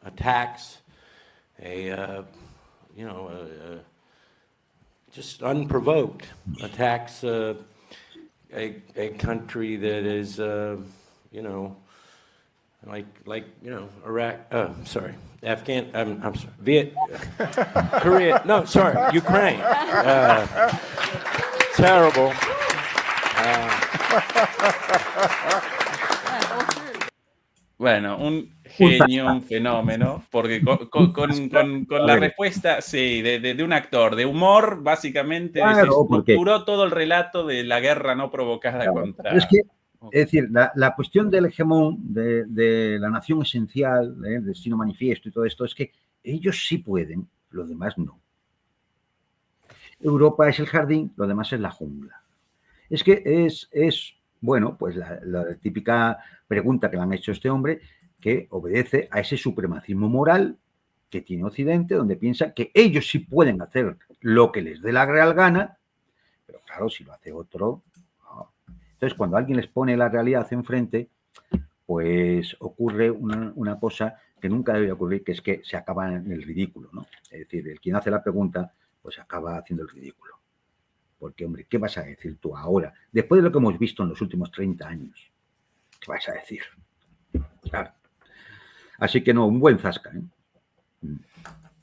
attacks just unprovoked, attacks a country that is, Iraq, I'm sorry, Korea, no, sorry, Ukraine. Terrible. Bueno, un genio, un fenómeno, porque con la respuesta, sí, de un actor, de humor, básicamente Claro, porque desestructuró todo el relato de la guerra no provocada contra... es que, es decir, la cuestión del hegemón, de la nación esencial, del destino manifiesto y todo esto, es que ellos sí pueden, los demás no. Europa es el jardín, lo demás es la jungla. Es que es bueno, pues la típica pregunta que le han hecho a este hombre, que obedece a ese supremacismo moral que tiene Occidente, donde piensa que ellos sí pueden hacer lo que les dé la real gana, pero claro, si lo hace otro, no. Entonces, cuando alguien les pone la realidad enfrente, pues ocurre una cosa que nunca debe ocurrir, que es que se acaba en el ridículo, ¿no? Es decir, el quien hace la pregunta, pues acaba haciendo el ridículo. Porque, hombre, ¿qué vas a decir tú ahora? Después de lo que hemos visto en los últimos 30 años, ¿qué vas a decir? Claro. Así que no, un buen zasca, ¿eh?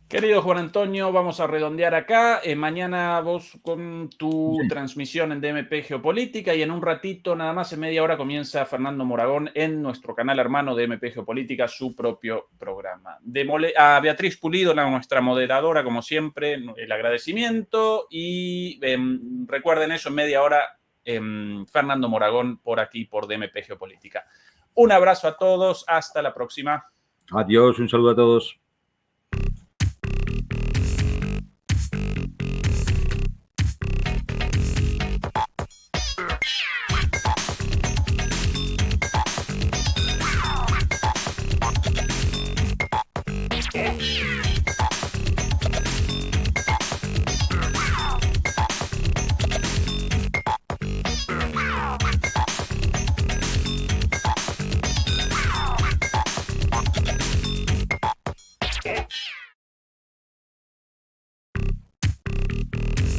Querido Juan Antonio, vamos a redondear acá. Mañana vos con tu transmisión en DMP Geopolítica y en un ratito, nada más en media hora, comienza Fernando Moragón en nuestro canal hermano DMP Geopolítica, su propio programa. A Beatriz Pulido, nuestra moderadora, como siempre, el agradecimiento y recuerden eso, en media hora, Fernando Moragón por aquí, por DMP Geopolítica. Un abrazo a todos, hasta la próxima. Adiós, un saludo a todos. Okay.